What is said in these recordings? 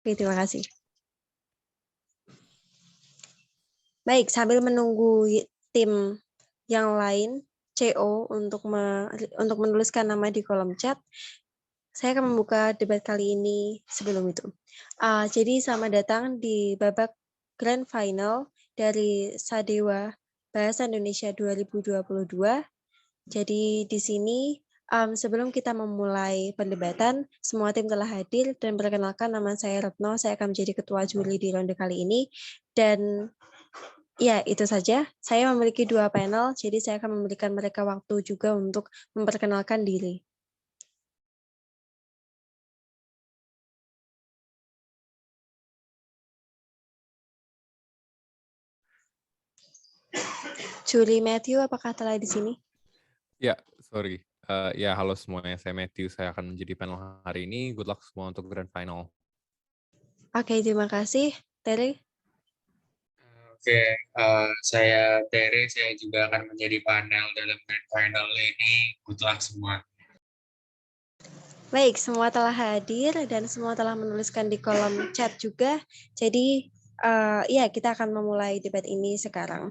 Oke, terima kasih. Baik, sambil menunggu tim yang lain, CO, untuk menuliskan nama di kolom chat, saya akan membuka debat kali ini sebelum itu. Jadi selamat datang di babak Grand Final dari Sadewa Bahasa Indonesia 2022. Jadi di sini sebelum kita memulai perdebatan, semua tim telah hadir dan perkenalkan, nama saya Retno, saya akan menjadi ketua juri di ronde kali ini. Dan ya, itu saja. Saya memiliki 2 panel, jadi saya akan memberikan mereka waktu juga untuk memperkenalkan diri. Juri Matthew, apakah telah di sini? Ya, sorry. Ya, halo semuanya. Saya Matthew. Saya akan menjadi panel hari ini. Good luck semua untuk Grand Final. Oke, terima kasih. Terry? Oke, saya Tere. Saya juga akan menjadi panel dalam Grand Final ini. Good luck semua. Baik, semua telah hadir dan semua telah menuliskan di kolom chat juga. Jadi, ya kita akan memulai debat ini sekarang.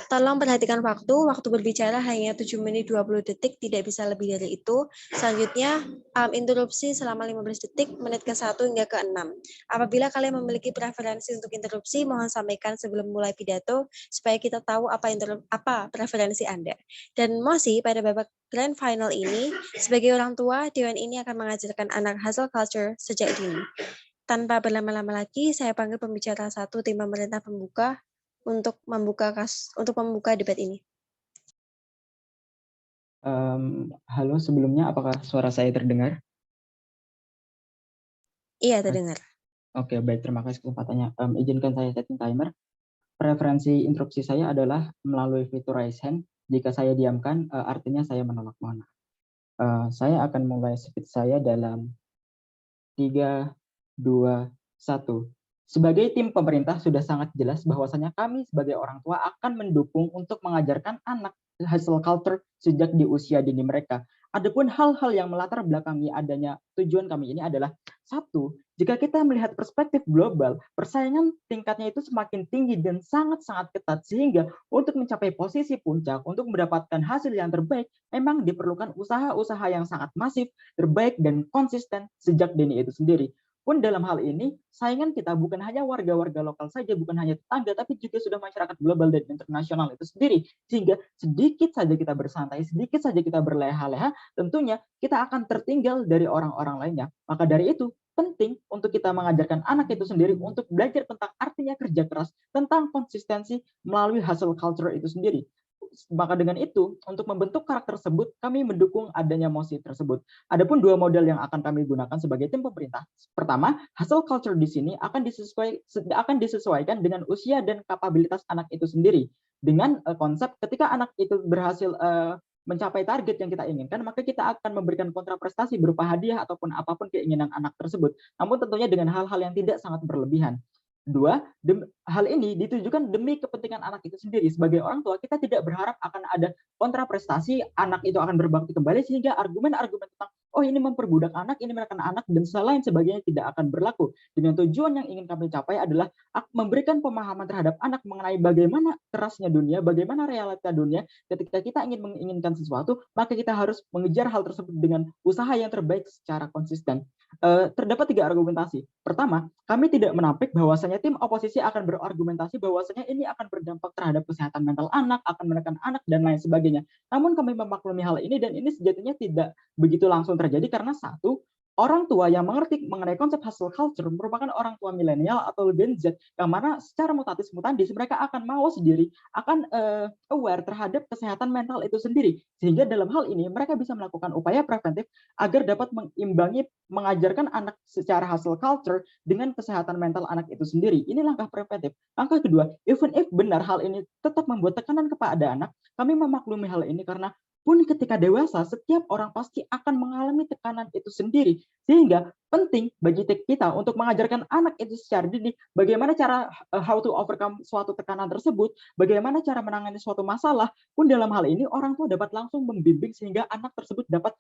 Tolong perhatikan waktu. Waktu berbicara hanya 7 menit 20 detik, tidak bisa lebih dari itu. Selanjutnya, interupsi selama 15 detik, menit ke-1 hingga ke-6. Apabila kalian memiliki preferensi untuk interupsi, mohon sampaikan sebelum mulai pidato, supaya kita tahu apa preferensi Anda. Dan masih pada babak Grand Final ini, sebagai orang tua, Dewan ini akan mengajarkan anak hustle culture sejak dini. Tanpa berlama-lama lagi, saya panggil pembicara 1 tim pemerintah pembuka untuk membuka debat ini. Halo, sebelumnya apakah suara saya terdengar? Iya, terdengar. Oke, baik. Terima kasih kesempatannya. Izinkan saya setting timer. Preferensi interupsi saya adalah melalui fitur raise hand. Jika saya diamkan, artinya saya menolak. Mohon maaf. Saya akan mulai speech saya dalam 3, 2, 1. Sebagai tim pemerintah sudah sangat jelas bahwasanya kami sebagai orang tua akan mendukung untuk mengajarkan anak hustle culture sejak di usia dini mereka. Adapun hal-hal yang melatar belakangi adanya tujuan kami ini adalah, satu, jika kita melihat perspektif global, persaingan tingkatnya itu semakin tinggi dan sangat-sangat ketat, sehingga untuk mencapai posisi puncak, untuk mendapatkan hasil yang terbaik, memang diperlukan usaha-usaha yang sangat masif, terbaik, dan konsisten sejak dini itu sendiri. Pun dalam hal ini, saingan kita bukan hanya warga-warga lokal saja, bukan hanya tetangga, tapi juga sudah masyarakat global dan internasional itu sendiri. Sehingga sedikit saja kita bersantai, sedikit saja kita berleha-leha, tentunya kita akan tertinggal dari orang-orang lainnya. Maka dari itu, penting untuk kita mengajarkan anak itu sendiri untuk belajar tentang artinya kerja keras, tentang konsistensi melalui hustle culture itu sendiri. Maka dengan itu, untuk membentuk karakter tersebut, kami mendukung adanya mosi tersebut. Adapun 2 model yang akan kami gunakan sebagai tim pemerintah. Pertama, hustle culture di sini akan disesuaikan dengan usia dan kapabilitas anak itu sendiri. Dengan konsep ketika anak itu berhasil mencapai target yang kita inginkan, maka kita akan memberikan kontraprestasi berupa hadiah ataupun apapun keinginan anak tersebut. Namun tentunya dengan hal-hal yang tidak sangat berlebihan. Dua, hal ini ditujukan demi kepentingan anak itu sendiri. Sebagai orang tua, kita tidak berharap akan ada kontraprestasi, anak itu akan berbakti kembali, sehingga argumen-argumen tentang, oh ini memperbudak anak, ini menekan anak, dan lain sebagainya tidak akan berlaku. Dengan tujuan yang ingin kami capai adalah memberikan pemahaman terhadap anak mengenai bagaimana kerasnya dunia, bagaimana realita dunia. Ketika kita ingin menginginkan sesuatu, maka kita harus mengejar hal tersebut dengan usaha yang terbaik secara konsisten. Terdapat 3 argumentasi. Pertama, kami tidak menampik bahwasanya tim oposisi akan berargumentasi bahwasanya ini akan berdampak terhadap kesehatan mental anak, akan menekan anak, dan lain sebagainya. Namun kami memaklumi hal ini, dan ini sejatinya tidak begitu langsung terjadi karena, satu, orang tua yang mengerti mengenai konsep hustle culture merupakan orang tua milenial atau Gen Z, yang mana secara mutatis mutandis mereka akan mawas diri, akan aware terhadap kesehatan mental itu sendiri, sehingga dalam hal ini mereka bisa melakukan upaya preventif agar dapat mengimbangi mengajarkan anak secara hustle culture dengan kesehatan mental anak itu sendiri. Ini langkah preventif. Langkah kedua, even if benar hal ini tetap membuat tekanan kepada anak, kami memaklumi hal ini karena pun ketika dewasa, setiap orang pasti akan mengalami tekanan itu sendiri. Sehingga penting bagi kita untuk mengajarkan anak itu secara dini bagaimana cara how to overcome suatu tekanan tersebut, bagaimana cara menangani suatu masalah. Pun dalam hal ini orang tua dapat langsung membimbing sehingga anak tersebut dapat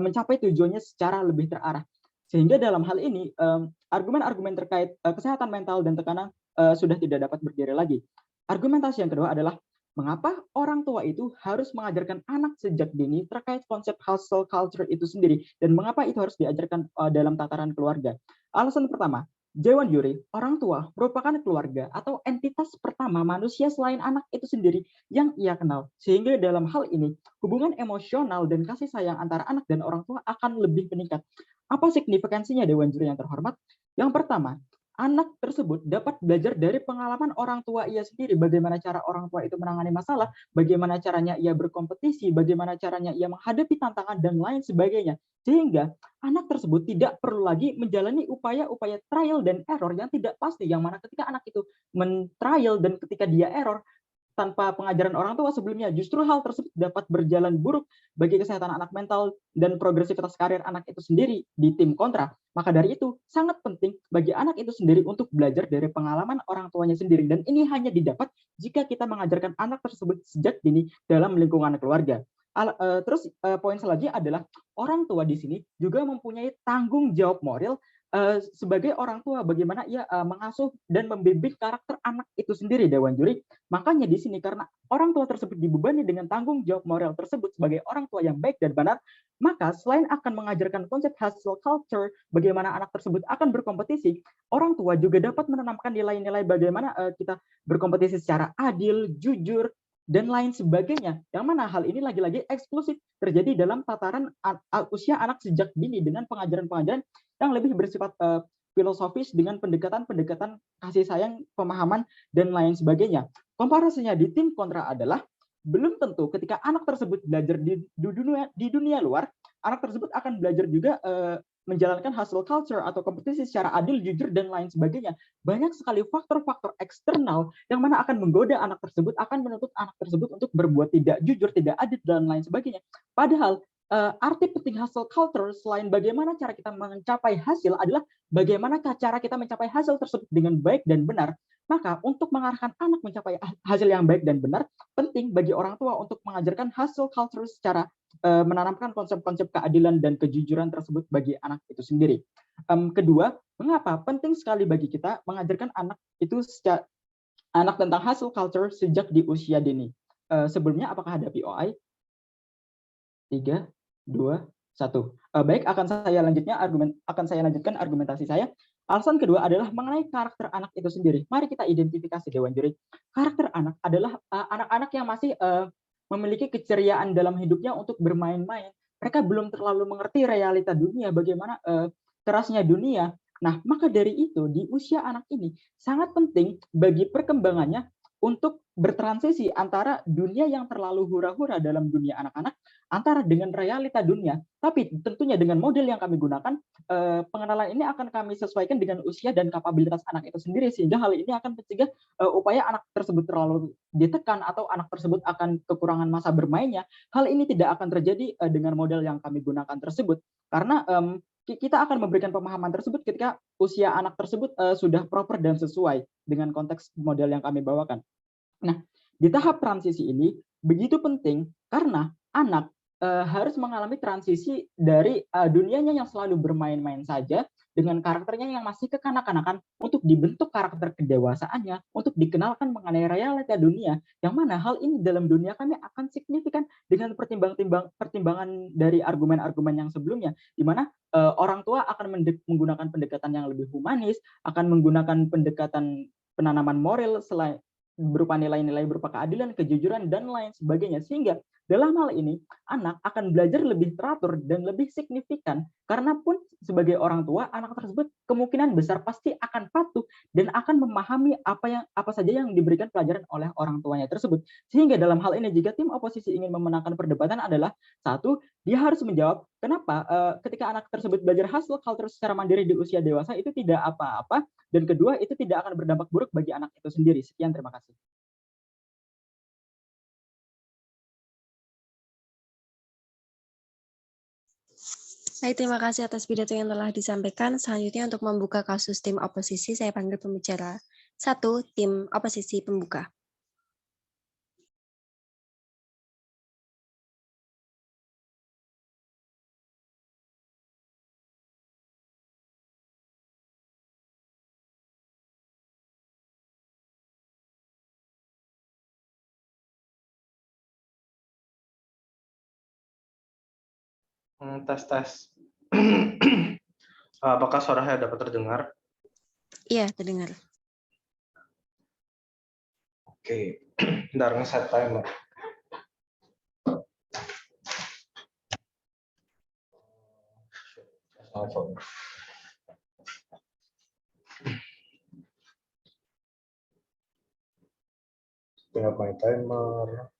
mencapai tujuannya secara lebih terarah. Sehingga dalam hal ini argumen-argumen terkait kesehatan mental dan tekanan sudah tidak dapat berdiri lagi. Argumentasi yang kedua adalah mengapa orang tua itu harus mengajarkan anak sejak dini terkait konsep hustle culture itu sendiri dan mengapa itu harus diajarkan dalam tataran keluarga. Alasan pertama, Dewan Juri, orang tua merupakan keluarga atau entitas pertama manusia selain anak itu sendiri yang ia kenal. Sehingga dalam hal ini, hubungan emosional dan kasih sayang antara anak dan orang tua akan lebih meningkat. Apa signifikansinya Dewan Juri yang terhormat? Yang pertama, anak tersebut dapat belajar dari pengalaman orang tua ia sendiri, bagaimana cara orang tua itu menangani masalah, bagaimana caranya ia berkompetisi, bagaimana caranya ia menghadapi tantangan, dan lain sebagainya. Sehingga anak tersebut tidak perlu lagi menjalani upaya-upaya trial dan error yang tidak pasti, yang mana ketika anak itu men-trial dan ketika dia error, tanpa pengajaran orang tua sebelumnya, justru hal tersebut dapat berjalan buruk bagi kesehatan anak mental dan progresivitas karir anak itu sendiri di tim kontra. Maka dari itu, sangat penting bagi anak itu sendiri untuk belajar dari pengalaman orang tuanya sendiri. Dan ini hanya didapat jika kita mengajarkan anak tersebut sejak dini dalam lingkungan keluarga. Terus poin selanjutnya adalah orang tua di sini juga mempunyai tanggung jawab moral sebagai orang tua, bagaimana ia mengasuh dan membimbing karakter anak itu sendiri, Dewan Juri. Makanya di sini karena orang tua tersebut dibebani dengan tanggung jawab moral tersebut sebagai orang tua yang baik dan benar, maka selain akan mengajarkan konsep hustle culture, bagaimana anak tersebut akan berkompetisi, orang tua juga dapat menanamkan nilai-nilai bagaimana kita berkompetisi secara adil, jujur, dan lain sebagainya. Yang mana hal ini lagi-lagi eksklusif terjadi dalam tataran usia anak sejak dini dengan pengajaran-pengajaran yang lebih bersifat filosofis dengan pendekatan-pendekatan kasih sayang, pemahaman, dan lain sebagainya. Komparasinya di tim kontra adalah belum tentu ketika anak tersebut belajar di dunia luar, anak tersebut akan belajar juga menjalankan hustle culture atau kompetisi secara adil, jujur, dan lain sebagainya. Banyak sekali faktor-faktor eksternal yang mana akan menggoda anak tersebut, akan menuntut anak tersebut untuk berbuat tidak jujur, tidak adil, dan lain sebagainya. Padahal arti penting hustle culture selain bagaimana cara kita mencapai hasil adalah bagaimana cara kita mencapai hasil tersebut dengan baik dan benar. Maka untuk mengarahkan anak mencapai hasil yang baik dan benar, penting bagi orang tua untuk mengajarkan hustle culture secara menanamkan konsep-konsep keadilan dan kejujuran tersebut bagi anak itu sendiri. Kedua, mengapa penting sekali bagi kita mengajarkan anak itu anak tentang hustle culture sejak di usia dini. Sebelumnya apakah ada POI? 3, 2, 1. Baik, akan saya lanjutkan argumentasi saya. Alasan kedua adalah mengenai karakter anak itu sendiri. Mari kita identifikasi, Dewan Juri. Karakter anak adalah anak-anak yang masih memiliki keceriaan dalam hidupnya untuk bermain-main. Mereka belum terlalu mengerti realita dunia, bagaimana kerasnya dunia. Nah, maka dari itu di usia anak ini sangat penting bagi perkembangannya untuk bertransisi antara dunia yang terlalu hura-hura dalam dunia anak-anak antara dengan realita dunia. Tapi tentunya dengan model yang kami gunakan, pengenalan ini akan kami sesuaikan dengan usia dan kapabilitas anak itu sendiri, sehingga hal ini akan mencegah upaya anak tersebut terlalu ditekan atau anak tersebut akan kekurangan masa bermainnya. Hal ini tidak akan terjadi dengan model yang kami gunakan tersebut. Karena kita akan memberikan pemahaman tersebut ketika usia anak tersebut sudah proper dan sesuai dengan konteks model yang kami bawakan. Nah, di tahap transisi ini begitu penting karena anak harus mengalami transisi dari dunianya yang selalu bermain-main saja dengan karakternya yang masih kekanak-kanakan untuk dibentuk karakter kedewasaannya, untuk dikenalkan mengenai realita dunia, yang mana hal ini dalam dunia kami akan signifikan dengan pertimbangan dari argumen-argumen yang sebelumnya, di mana orang tua akan menggunakan pendekatan yang lebih humanis, akan menggunakan pendekatan penanaman moral selain berupa nilai-nilai berupa keadilan, kejujuran, dan lain sebagainya. Sehingga dalam hal ini, anak akan belajar lebih teratur dan lebih signifikan, karena pun sebagai orang tua, anak tersebut kemungkinan besar pasti akan patuh dan akan memahami apa saja yang diberikan pelajaran oleh orang tuanya tersebut. Sehingga dalam hal ini, jika tim oposisi ingin memenangkan perdebatan adalah, satu, dia harus menjawab kenapa ketika anak tersebut belajar hustle culture secara mandiri di usia dewasa itu tidak apa-apa, dan kedua, itu tidak akan berdampak buruk bagi anak itu sendiri. Sekian, terima kasih. Baik, terima kasih atas pidato yang telah disampaikan. Selanjutnya untuk membuka kasus tim oposisi, saya panggil pembicara 1, tim oposisi pembuka. Tes. Apakah suara saya dapat terdengar? Iya, terdengar. Oke, bentar nge-set timer. Tinggal my timer.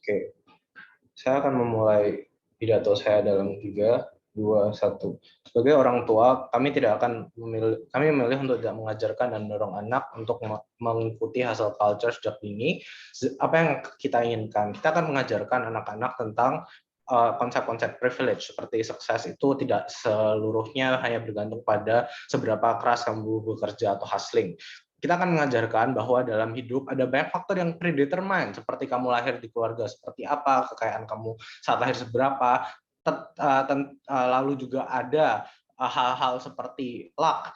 Oke, saya akan memulai pidato saya dalam 3, 2, 1. Sebagai orang tua, kami memilih untuk tidak mengajarkan dan mendorong anak untuk mengikuti hustle culture sejak dini. Apa yang kita inginkan? Kita akan mengajarkan anak-anak tentang konsep-konsep privilege, seperti sukses itu tidak seluruhnya hanya bergantung pada seberapa keras kamu bekerja atau hustling. Kita akan mengajarkan bahwa dalam hidup ada banyak faktor yang predetermined, seperti kamu lahir di keluarga seperti apa, kekayaan kamu saat lahir seberapa, lalu juga ada hal-hal seperti luck,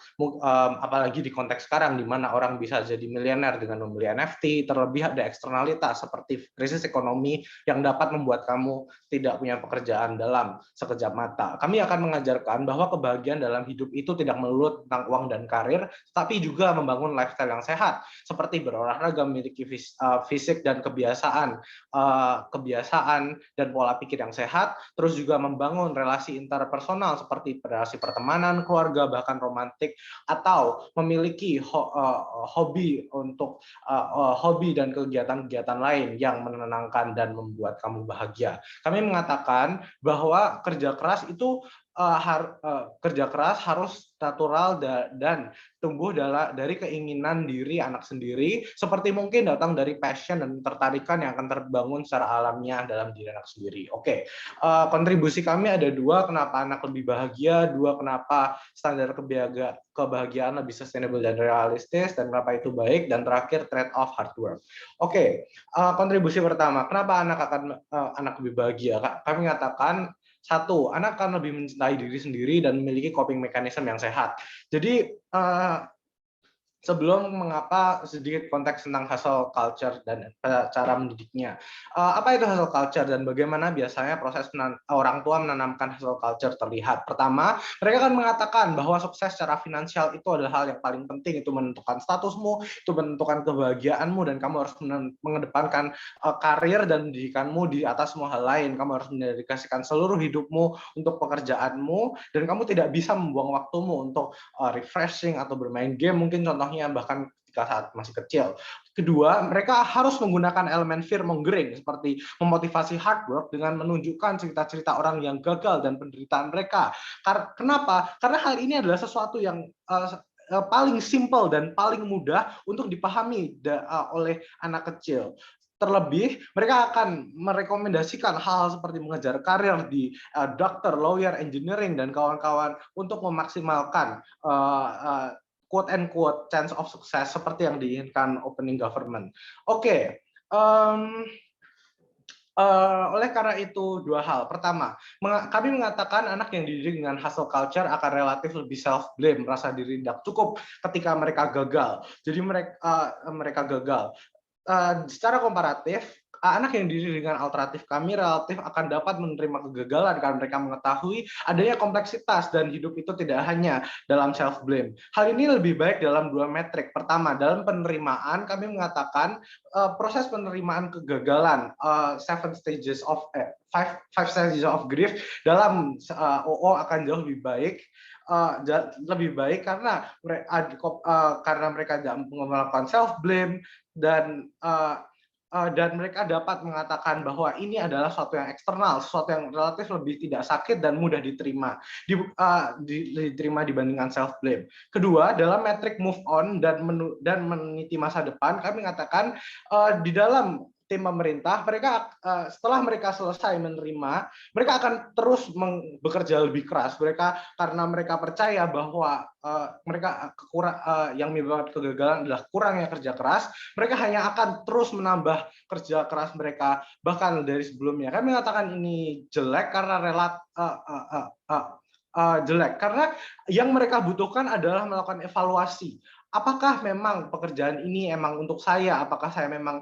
apalagi di konteks sekarang di mana orang bisa jadi miliuner dengan membeli NFT, terlebih ada eksternalitas seperti krisis ekonomi yang dapat membuat kamu tidak punya pekerjaan dalam sekejap mata. Kami akan mengajarkan bahwa kebahagiaan dalam hidup itu tidak melulu tentang uang dan karir, tapi juga membangun lifestyle yang sehat, seperti berolahraga, memiliki fisik dan kebiasaan dan pola pikir yang sehat, terus juga membangun relasi interpersonal seperti relasi pertemanan, keluarga, bahkan romantik, atau memiliki hobi dan kegiatan-kegiatan lain yang menenangkan dan membuat kamu bahagia. Kami mengatakan bahwa kerja keras harus natural dan tumbuh dari keinginan diri anak sendiri, seperti mungkin datang dari passion dan ketertarikan yang akan terbangun secara alamiah dalam diri anak sendiri. Oke, kontribusi kami ada 2, kenapa anak lebih bahagia, 2, kenapa standar kebahagiaan lebih sustainable dan realistis, dan kenapa itu baik, dan terakhir trade off hard work. Oke, kontribusi pertama, kenapa anak lebih bahagia? Kami mengatakan 1, anak akan lebih mencintai diri sendiri dan memiliki coping mechanism yang sehat. Jadi sebelum mengapa sedikit konteks tentang hustle culture dan cara mendidiknya. Apa itu hustle culture dan bagaimana biasanya proses orang tua menanamkan hustle culture terlihat? Pertama, mereka akan mengatakan bahwa sukses secara finansial itu adalah hal yang paling penting, itu menentukan statusmu, itu menentukan kebahagiaanmu, dan kamu harus mengedepankan karir dan pendidikanmu di atas semua hal lain. Kamu harus mendedikasikan seluruh hidupmu untuk pekerjaanmu, dan kamu tidak bisa membuang waktumu untuk refreshing atau bermain game, mungkin contohnya bahkan ketika saat masih kecil. Kedua, mereka harus menggunakan elemen fear mongering seperti memotivasi hard work dengan menunjukkan cerita-cerita orang yang gagal dan penderitaan mereka. Kenapa? Karena hal ini adalah sesuatu yang paling simple dan paling mudah untuk dipahami oleh anak kecil. Terlebih, mereka akan merekomendasikan hal seperti mengejar karir di dokter, lawyer, engineering, dan kawan-kawan untuk memaksimalkan quote and quote chance of success seperti yang diinginkan opening government. Oke. Oleh karena itu 2 hal. Pertama, kami mengatakan anak yang dididik dengan hustle culture akan relatif lebih self blame, merasa diri tidak cukup ketika mereka gagal. Jadi mereka gagal. Secara komparatif, anak yang dididik dengan alternatif kami relatif akan dapat menerima kegagalan karena mereka mengetahui adanya kompleksitas dan hidup itu tidak hanya dalam self blame. Hal ini lebih baik dalam 2 metrik. Pertama, dalam penerimaan kami mengatakan proses penerimaan kegagalan 5 stages of grief dalam OO akan jauh lebih baik karena mereka tidak melakukan self blame dan mereka dapat mengatakan bahwa ini adalah sesuatu yang eksternal, sesuatu yang relatif lebih tidak sakit dan mudah diterima dibandingkan self blame. Kedua, dalam metrik move on dan meniti masa depan, kami mengatakan di dalam tim pemerintah, mereka setelah mereka selesai menerima, mereka akan terus bekerja lebih keras. Karena mereka percaya bahwa yang menyebabkan kegagalan adalah kurangnya kerja keras. Mereka hanya akan terus menambah kerja keras mereka bahkan dari sebelumnya. Kami mengatakan ini jelek karena jelek karena yang mereka butuhkan adalah melakukan evaluasi. apakah memang pekerjaan ini emang untuk saya, apakah saya memang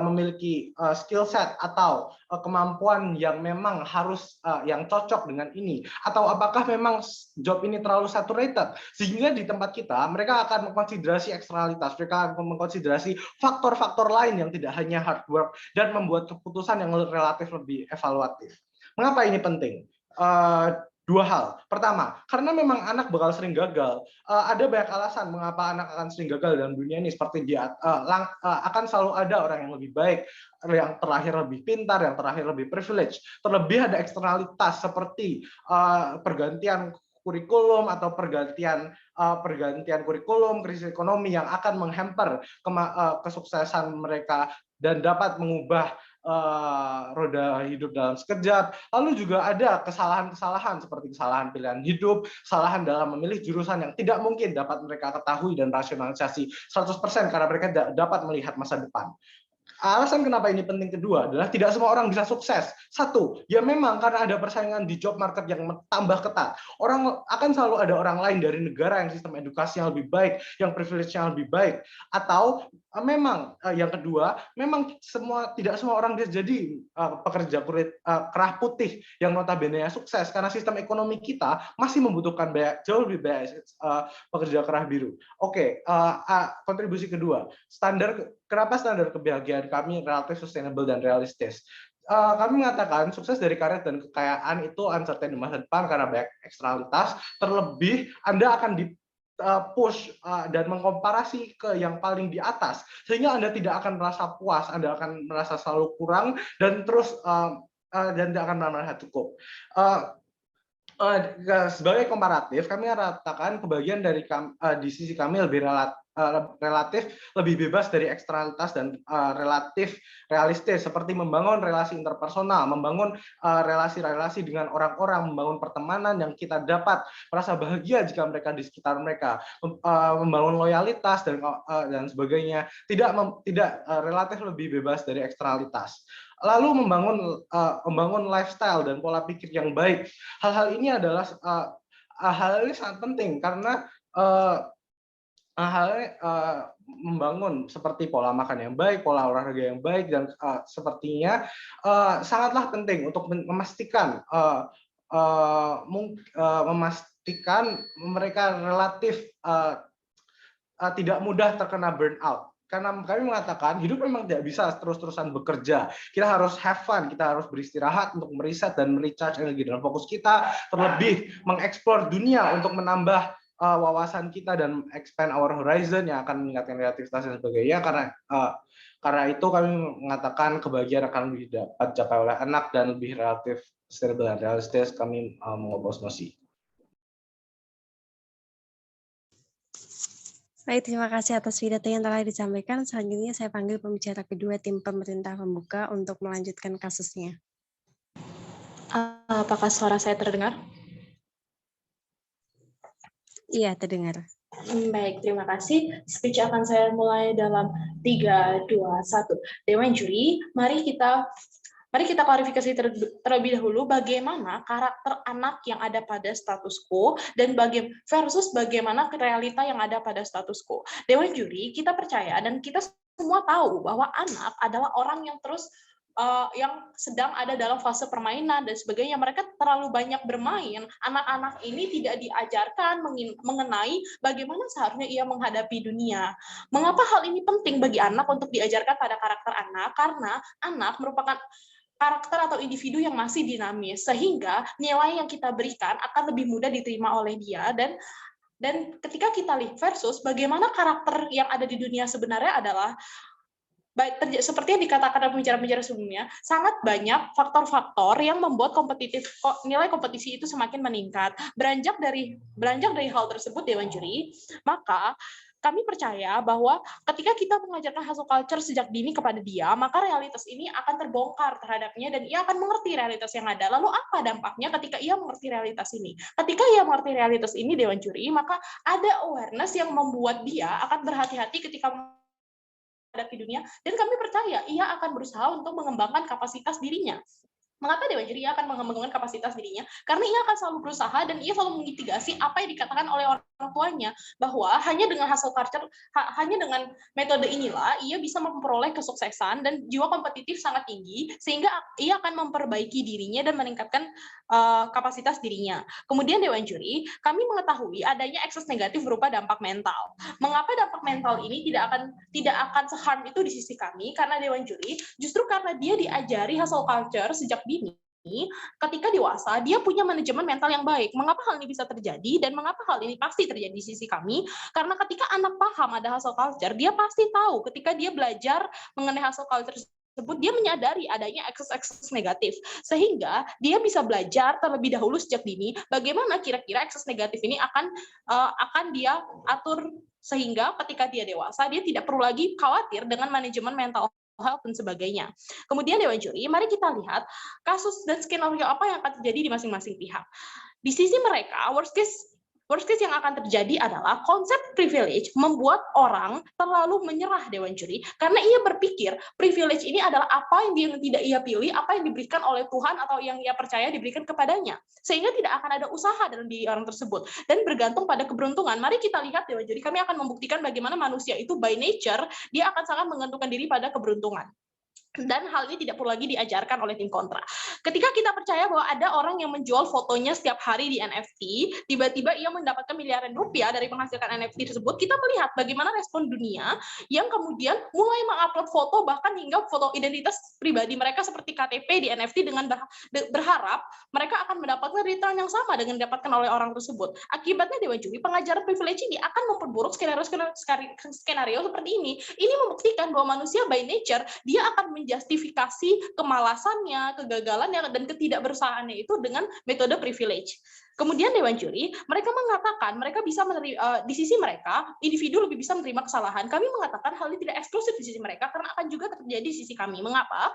memiliki skill set atau kemampuan yang memang harus yang cocok dengan ini, atau apakah memang job ini terlalu saturated sehingga di tempat kita mereka akan mengkonsiderasi eksternalitas, mereka akan mengkonsiderasi faktor-faktor lain yang tidak hanya hard work dan membuat keputusan yang relatif lebih evaluatif. Mengapa ini penting? Dua hal. Pertama, karena memang anak bakal sering gagal. Ada banyak alasan mengapa anak akan sering gagal dalam dunia ini. Seperti dia akan selalu ada orang yang lebih baik, yang terlahir lebih pintar, yang terlahir lebih privilege. Terlebih ada eksternalitas seperti pergantian kurikulum atau pergantian kurikulum, krisis ekonomi yang akan menghamper kesuksesan mereka dan dapat mengubah roda hidup dalam sekejap. Lalu juga ada kesalahan-kesalahan seperti kesalahan pilihan hidup, kesalahan dalam memilih jurusan yang tidak mungkin dapat mereka ketahui dan rasionalisasi 100% karena mereka tidak dapat melihat masa depan. Alasan kenapa ini penting kedua adalah tidak semua orang bisa sukses. Satu, ya memang karena ada persaingan di job market yang tambah ketat. Orang akan selalu ada orang lain dari negara yang sistem edukasinya lebih baik, yang privilege-nya lebih baik. Atau memang yang kedua, memang tidak semua orang bisa jadi pekerja kulit kerah putih yang notabene sukses karena sistem ekonomi kita masih membutuhkan jauh lebih banyak pekerja kerah biru. Oke, kontribusi kedua, kenapa standar kebahagiaan kami relatif sustainable dan realistis? Kami mengatakan sukses dari karir dan kekayaan itu uncertain di masa depan karena banyak eksternalitas. Terlebih Anda akan push dan mengkomparasi ke yang paling di atas, sehingga Anda tidak akan merasa puas, Anda akan merasa selalu kurang dan terus dan tidak akan merasa cukup. Sebagai komparatif, kami katakan kebahagiaan di sisi kami lebih relatif lebih bebas dari eksternalitas dan relatif realistis, seperti membangun relasi interpersonal, membangun relasi-relasi dengan orang-orang, membangun pertemanan yang kita dapat merasa bahagia jika mereka di sekitar mereka, membangun loyalitas dan sebagainya, tidak relatif lebih bebas dari eksternalitas. Lalu membangun lifestyle dan pola pikir yang baik. Hal-hal ini sangat penting karena membangun seperti pola makan yang baik, pola olahraga yang baik, dan sepertinya sangatlah penting untuk memastikan mereka relatif tidak mudah terkena burnout. Karena kami mengatakan hidup memang tidak bisa terus-terusan bekerja. Kita harus have fun, kita harus beristirahat untuk meriset dan merecharge energi dan fokus kita, terlebih mengeksplor dunia untuk menambah wawasan kita dan expand our horizon yang akan meningkatkan kreativitas dan sebagainya. Karena itu kami mengatakan kebahagiaan akan lebih dapat dicapai oleh anak dan lebih relatif sustainable dan realistis. Kami mengopos mosi. Baik, terima kasih atas pidato yang telah disampaikan. Selanjutnya saya panggil pembicara kedua tim pemerintah pembuka untuk melanjutkan kasusnya. Apakah suara saya terdengar? Iya, terdengar. Baik, terima kasih. Speech akan saya mulai dalam 3, 2, 1. Dewan Juri, mari kita klarifikasi terlebih dahulu bagaimana karakter anak yang ada pada status quo dan versus bagaimana realita yang ada pada status quo. Dewan Juri, kita percaya dan kita semua tahu bahwa anak adalah orang yang yang sedang ada dalam fase permainan dan sebagainya. Mereka terlalu banyak bermain. Anak-anak ini tidak diajarkan mengenai bagaimana seharusnya ia menghadapi dunia. Mengapa hal ini penting bagi anak untuk diajarkan pada karakter anak? Karena anak merupakan karakter atau individu yang masih dinamis, sehingga nilai yang kita berikan akan lebih mudah diterima oleh dia. Dan ketika kita lihat versus bagaimana karakter yang ada di dunia sebenarnya adalah seperti yang dikatakan dalam pembicara-pembicara sebelumnya, sangat banyak faktor-faktor yang membuat nilai kompetisi itu semakin meningkat. Beranjak dari hal tersebut, Dewan Juri, maka kami percaya bahwa ketika kita mengajarkan hustle culture sejak dini kepada dia, maka realitas ini akan terbongkar terhadapnya dan ia akan mengerti realitas yang ada. Lalu apa dampaknya ketika ia mengerti realitas ini? Ketika ia mengerti realitas ini, Dewan Juri, maka ada awareness yang membuat dia akan berhati-hati ketika menghadapi dunia, dan kami percaya ia akan berusaha untuk mengembangkan kapasitas dirinya. Mengapa Dewan Juri akan mengembangkan kapasitas dirinya? Karena ia akan selalu berusaha dan ia selalu memitigasi apa yang dikatakan oleh orang tuanya bahwa hanya dengan hustle culture, hanya dengan metode inilah ia bisa memperoleh kesuksesan dan jiwa kompetitif sangat tinggi sehingga ia akan memperbaiki dirinya dan meningkatkan kapasitas dirinya. Kemudian Dewan Juri, kami mengetahui adanya ekses negatif berupa dampak mental. Mengapa dampak mental ini tidak akan se-harm itu di sisi kami? Karena Dewan Juri justru karena dia diajari hustle culture sejak dini, ketika dewasa dia punya manajemen mental yang baik. Mengapa hal ini bisa terjadi dan mengapa hal ini pasti terjadi di sisi kami? Karena ketika anak paham ada hustle culture, dia pasti tahu ketika dia belajar mengenai hustle culture tersebut, dia menyadari adanya ekses-ekses negatif, sehingga dia bisa belajar terlebih dahulu sejak dini bagaimana kira-kira ekses negatif ini akan dia atur, sehingga ketika dia dewasa dia tidak perlu lagi khawatir dengan manajemen mental health dan sebagainya. Kemudian Dewan Juri, mari kita lihat kasus dan skenario apa yang akan terjadi di masing-masing pihak. Di sisi mereka, worst case yang akan terjadi adalah konsep privilege membuat orang terlalu menyerah, Dewan Juri, karena ia berpikir privilege ini adalah apa yang tidak ia pilih, apa yang diberikan oleh Tuhan atau yang ia percaya diberikan kepadanya, sehingga tidak akan ada usaha dalam diri orang tersebut dan bergantung pada keberuntungan. Mari kita lihat, Dewan Juri, kami akan membuktikan bagaimana manusia itu by nature dia akan sangat menggantungkan diri pada keberuntungan. Dan hal ini tidak perlu lagi diajarkan oleh tim kontra. Ketika kita percaya bahwa ada orang yang menjual fotonya setiap hari di NFT, tiba-tiba ia mendapatkan miliaran rupiah dari menghasilkan NFT tersebut, kita melihat bagaimana respon dunia yang kemudian mulai mengupload foto, bahkan hingga foto identitas pribadi mereka seperti KTP di NFT dengan berharap mereka akan mendapatkan return yang sama dengan didapatkan oleh orang tersebut. Akibatnya, Dewan Juri, pengajaran privilege ini akan memperburuk skenario seperti ini. Ini membuktikan bahwa manusia by nature, dia akan menjustifikasi kemalasannya, kegagalannya, dan ketidakberusahaannya itu dengan metode privilege. Kemudian Dewan Juri, mereka mengatakan mereka bisa menerima, di sisi mereka, individu lebih bisa menerima kesalahan. Kami mengatakan hal ini tidak eksklusif di sisi mereka, karena akan juga terjadi di sisi kami. Mengapa?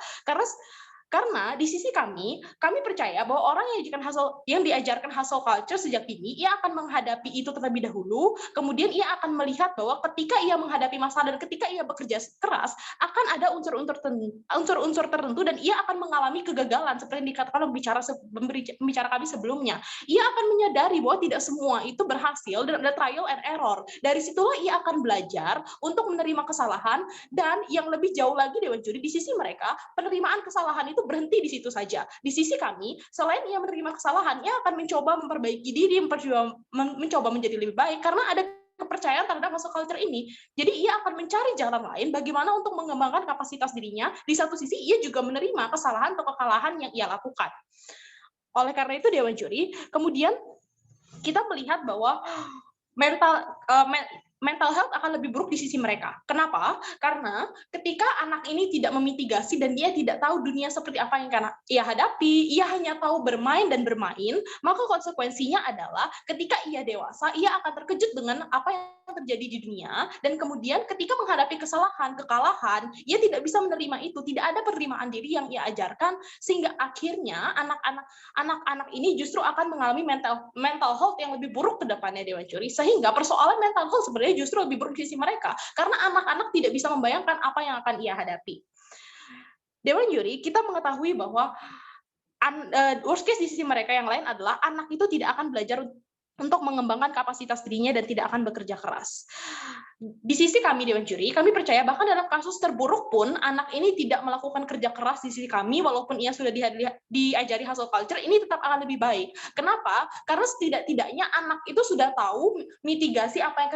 Karena di sisi kami percaya bahwa orang yang diajarkan hustle culture sejak dini, ia akan menghadapi itu terlebih dahulu, kemudian ia akan melihat bahwa ketika ia menghadapi masalah dan ketika ia bekerja keras, akan ada unsur-unsur tertentu dan ia akan mengalami kegagalan, seperti yang dikatakan pembicara kami sebelumnya. Ia akan menyadari bahwa tidak semua itu berhasil dan ada trial and error. Dari situlah ia akan belajar untuk menerima kesalahan, dan yang lebih jauh lagi, Dewan Juri, di sisi mereka, penerimaan kesalahan itu berhenti di situ saja. Di sisi kami, selain ia menerima kesalahan, ia akan mencoba memperbaiki diri, mencoba menjadi lebih baik, karena ada kepercayaan terhadap hustle culture ini. Jadi ia akan mencari jalan lain bagaimana untuk mengembangkan kapasitas dirinya. Di satu sisi, ia juga menerima kesalahan atau kekalahan yang ia lakukan. Oleh karena itu, Dewan Juri, kemudian kita melihat bahwa mental health akan lebih buruk di sisi mereka. Kenapa? Karena ketika anak ini tidak memitigasi dan dia tidak tahu dunia seperti apa yang ia hadapi, ia hanya tahu bermain dan bermain, maka konsekuensinya adalah ketika ia dewasa, ia akan terkejut dengan apa yang terjadi di dunia, dan kemudian ketika menghadapi kesalahan, kekalahan, ia tidak bisa menerima itu, tidak ada penerimaan diri yang ia ajarkan, sehingga akhirnya anak-anak ini justru akan mengalami mental health yang lebih buruk ke depannya, Dewan Juri. Sehingga persoalan mental health sebenarnya justru lebih buruk di sisi mereka, karena anak-anak tidak bisa membayangkan apa yang akan ia hadapi. Dewan Juri, kita mengetahui bahwa worst case di sisi mereka yang lain adalah anak itu tidak akan belajar untuk mengembangkan kapasitas dirinya dan tidak akan bekerja keras. Di sisi kami, Dewan Juri, kami percaya bahkan dalam kasus terburuk pun anak ini tidak melakukan kerja keras di sisi kami, walaupun ia sudah diajari hustle culture, ini tetap akan lebih baik. Kenapa? Karena setidak-tidaknya anak itu sudah tahu mitigasi apa yang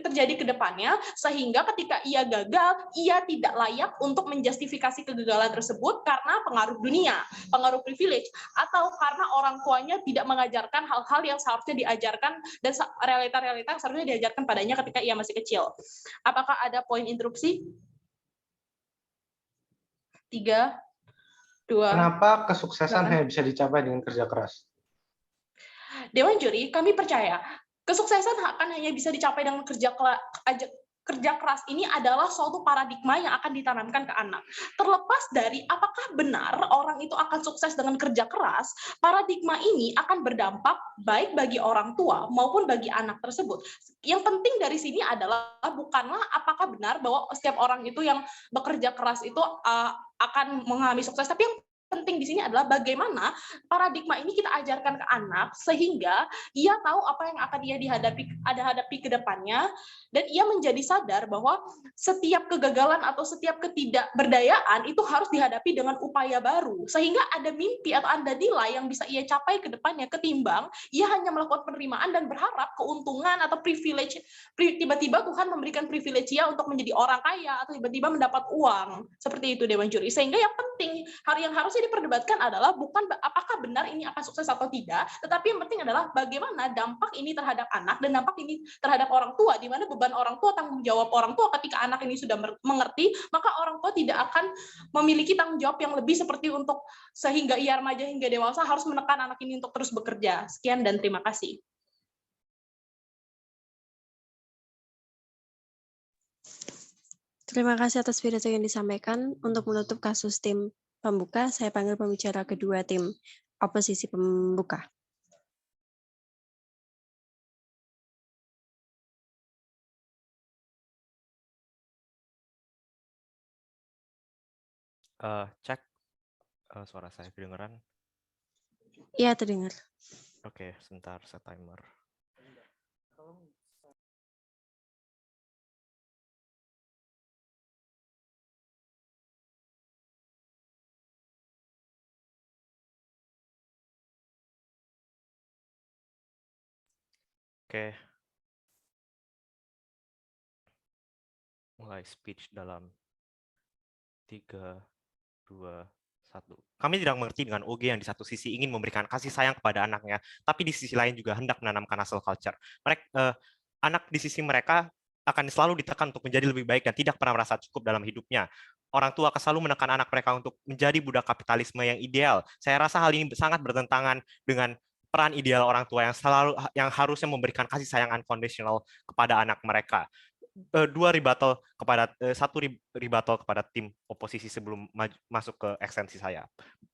terjadi ke depannya, sehingga ketika ia gagal, ia tidak layak untuk menjustifikasi kegagalan tersebut karena pengaruh dunia, pengaruh privilege, atau karena orang tuanya tidak mengajarkan hal-hal yang seharusnya diajarkan dan realita-realita yang seharusnya diajarkan padanya ketika ia masih kecil. Apakah ada poin interupsi? 3, 2. Kenapa kesuksesan hanya bisa dicapai dengan kerja keras? Dewan Juri, kami percaya kesuksesan akan hanya bisa dicapai dengan kerja keras ini adalah suatu paradigma yang akan ditanamkan ke anak. Terlepas dari apakah benar orang itu akan sukses dengan kerja keras, paradigma ini akan berdampak baik bagi orang tua maupun bagi anak tersebut. Yang penting dari sini adalah bukanlah apakah benar bahwa setiap orang itu yang bekerja keras itu akan mengalami sukses, tapi yang penting di sini adalah bagaimana paradigma ini kita ajarkan ke anak sehingga ia tahu apa yang akan ia hadapi ke depannya, dan ia menjadi sadar bahwa setiap kegagalan atau setiap ketidakberdayaan itu harus dihadapi dengan upaya baru, sehingga ada mimpi atau ada nilai yang bisa ia capai ke depannya, ketimbang ia hanya melakukan penerimaan dan berharap keuntungan atau privilege, tiba-tiba Tuhan memberikan privilege ia untuk menjadi orang kaya atau tiba-tiba mendapat uang. Seperti itu Dewan Juri. Sehingga yang penting, yang harusnya diperdebatkan adalah bukan apakah benar ini akan sukses atau tidak, tetapi yang penting adalah bagaimana dampak ini terhadap anak dan dampak ini terhadap orang tua, di mana beban orang tua, tanggung jawab orang tua ketika anak ini sudah mengerti, maka orang tua tidak akan memiliki tanggung jawab yang lebih seperti untuk sehingga ia remaja hingga dewasa harus menekan anak ini untuk terus bekerja. Sekian dan terima kasih. Terima kasih atas pidato yang disampaikan. Untuk menutup kasus tim pembuka, saya panggil pembicara kedua tim oposisi pembuka. Cek suara saya kedengeran? Iya, terdengar. Oke, sebentar set timer. Oke. Mulai speech dalam 3, 2, 1. Kami tidak mengerti dengan OG yang di satu sisi ingin memberikan kasih sayang kepada anaknya, tapi di sisi lain juga hendak menanamkan hustle culture. Anak di sisi mereka akan selalu ditekan untuk menjadi lebih baik dan tidak pernah merasa cukup dalam hidupnya. Orang tua akan selalu menekan anak mereka untuk menjadi budak kapitalisme yang ideal. Saya rasa hal ini sangat bertentangan dengan peran ideal orang tua yang harusnya memberikan kasih sayang unconditional kepada anak mereka. Satu rebuttal kepada tim oposisi sebelum masuk ke ekstensi saya.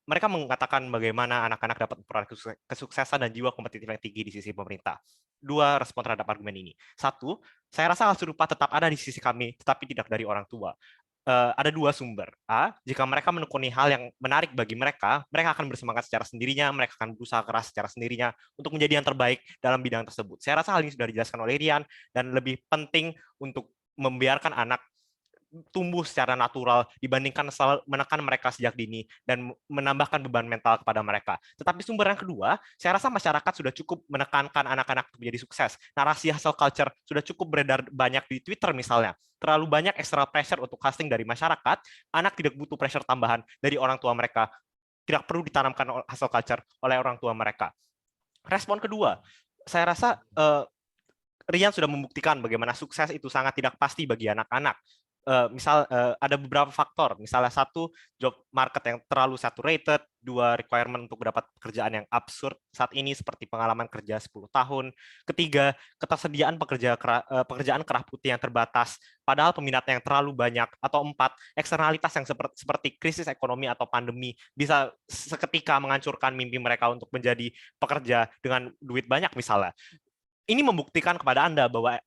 Mereka mengatakan bagaimana anak-anak dapat memperoleh kesuksesan dan jiwa kompetitif yang tinggi di sisi pemerintah. 2 respon terhadap argumen ini. 1, saya rasa hal serupa tetap ada di sisi kami, tetapi tidak dari orang tua. Ada 2 sumber. A, jika mereka menekuni hal yang menarik bagi mereka akan bersemangat secara sendirinya, mereka akan berusaha keras secara sendirinya untuk menjadi yang terbaik dalam bidang tersebut. Saya rasa hal ini sudah dijelaskan oleh Rian, dan lebih penting untuk membiarkan anak tumbuh secara natural dibandingkan selalu menekan mereka sejak dini dan menambahkan beban mental kepada mereka. Tetapi sumber yang kedua, saya rasa masyarakat sudah cukup menekankan anak-anak untuk menjadi sukses. Narasi hustle culture sudah cukup beredar banyak di Twitter misalnya. Terlalu banyak extra pressure untuk hustling dari masyarakat, anak tidak butuh pressure tambahan dari orang tua mereka. Tidak perlu ditanamkan hustle culture oleh orang tua mereka. Respon kedua, saya rasa Rian sudah membuktikan bagaimana sukses itu sangat tidak pasti bagi anak-anak. Ada beberapa faktor, misalnya 1, job market yang terlalu saturated, 2, requirement untuk mendapat pekerjaan yang absurd saat ini seperti pengalaman kerja 10 tahun, ketiga, ketersediaan pekerjaan kerah putih yang terbatas, padahal peminatnya yang terlalu banyak, atau 4, eksternalitas yang seperti krisis ekonomi atau pandemi bisa seketika menghancurkan mimpi mereka untuk menjadi pekerja dengan duit banyak misalnya. Ini membuktikan kepada Anda bahwa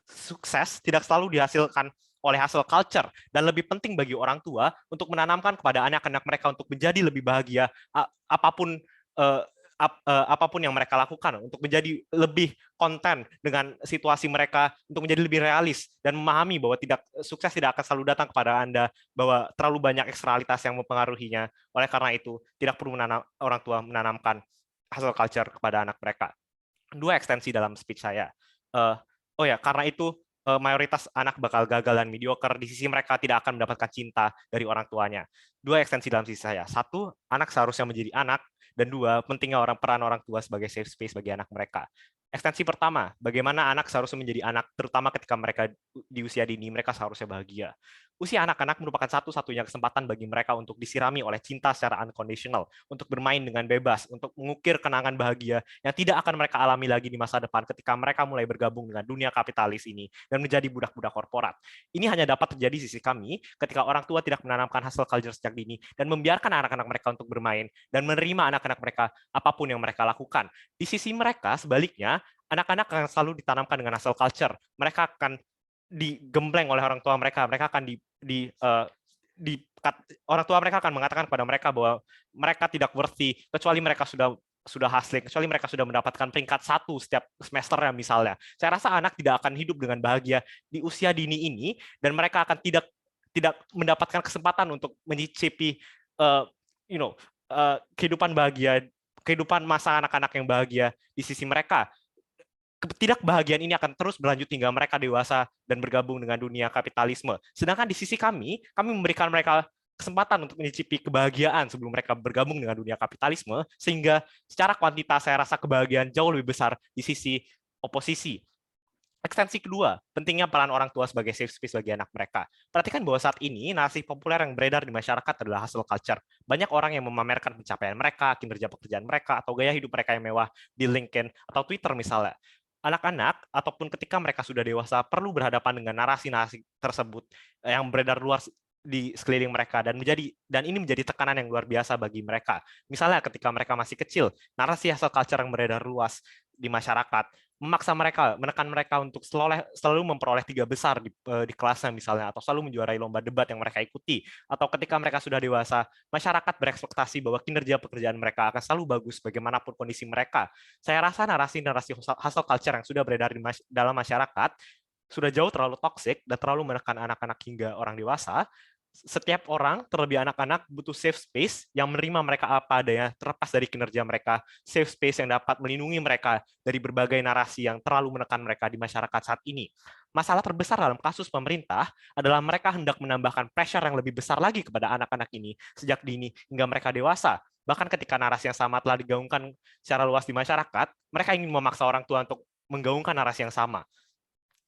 sukses tidak selalu dihasilkan oleh hustle culture, dan lebih penting bagi orang tua untuk menanamkan kepada anak-anak mereka untuk menjadi lebih bahagia apapun yang mereka lakukan, untuk menjadi lebih konten dengan situasi mereka, untuk menjadi lebih realis dan memahami bahwa sukses tidak akan selalu datang kepada Anda, bahwa terlalu banyak eksternalitas yang mempengaruhinya. Oleh karena itu, tidak perlu orang tua menanamkan hustle culture kepada anak mereka. 2 ekstensi dalam speech saya. Karena itu mayoritas anak bakal gagal dan mediocre. Di sisi mereka tidak akan mendapatkan cinta dari orang tuanya. 2 ekstensi dalam sisi saya. 1, anak seharusnya menjadi anak, dan 2, pentingnya peran orang tua sebagai safe space bagi anak mereka. Ekstensi pertama, bagaimana anak seharusnya menjadi anak, terutama ketika mereka di usia dini, mereka seharusnya bahagia. Usia anak-anak merupakan satu-satunya kesempatan bagi mereka untuk disirami oleh cinta secara unconditional, untuk bermain dengan bebas, untuk mengukir kenangan bahagia yang tidak akan mereka alami lagi di masa depan ketika mereka mulai bergabung dengan dunia kapitalis ini dan menjadi budak-budak korporat. Ini hanya dapat terjadi di sisi kami ketika orang tua tidak menanamkan hustle culture sejak dini dan membiarkan anak-anak mereka untuk bermain dan menerima anak-anak mereka apapun yang mereka lakukan. Di sisi mereka, sebaliknya, anak-anak akan selalu ditanamkan dengan hustle culture. Mereka akan digembleng oleh orang tua mereka akan orang tua mereka akan mengatakan kepada mereka bahwa mereka tidak worthy kecuali mereka sudah hustling, kecuali mereka sudah mendapatkan peringkat 1 setiap semesternya misalnya. Saya rasa anak tidak akan hidup dengan bahagia di usia dini ini, dan mereka akan tidak mendapatkan kesempatan untuk mencicipi kehidupan bahagia, kehidupan masa anak-anak yang bahagia di sisi mereka. Ketidakbahagiaan ini akan terus berlanjut hingga mereka dewasa dan bergabung dengan dunia kapitalisme. Sedangkan di sisi kami memberikan mereka kesempatan untuk mencicipi kebahagiaan sebelum mereka bergabung dengan dunia kapitalisme, sehingga secara kuantitas saya rasa kebahagiaan jauh lebih besar di sisi oposisi. Ekstensi kedua, pentingnya peran orang tua sebagai safe space bagi anak mereka. Perhatikan bahwa saat ini narasi populer yang beredar di masyarakat adalah hustle culture. Banyak orang yang memamerkan pencapaian mereka, kinerja pekerjaan mereka, atau gaya hidup mereka yang mewah di LinkedIn atau Twitter misalnya. Anak-anak ataupun ketika mereka sudah dewasa perlu berhadapan dengan narasi-narasi tersebut yang beredar luar di sekeliling mereka, dan ini menjadi tekanan yang luar biasa bagi mereka. Misalnya ketika mereka masih kecil, narasi hustle culture yang beredar luas di masyarakat menekan mereka untuk selalu memperoleh 3 besar di kelasnya misalnya, atau selalu menjuarai lomba debat yang mereka ikuti. Atau ketika mereka sudah dewasa, masyarakat berekspektasi bahwa kinerja pekerjaan mereka akan selalu bagus bagaimanapun kondisi mereka. Saya rasa narasi-narasi hustle culture yang sudah beredar dalam masyarakat sudah jauh terlalu toksik dan terlalu menekan anak-anak hingga orang dewasa. Setiap orang, terlebih anak-anak, butuh safe space yang menerima mereka apa adanya, terlepas dari kinerja mereka, safe space yang dapat melindungi mereka dari berbagai narasi yang terlalu menekan mereka di masyarakat saat ini. Masalah terbesar dalam kasus pemerintah adalah mereka hendak menambahkan pressure yang lebih besar lagi kepada anak-anak ini sejak dini hingga mereka dewasa. Bahkan ketika narasi yang sama telah digaungkan secara luas di masyarakat, mereka ingin memaksa orang tua untuk menggaungkan narasi yang sama.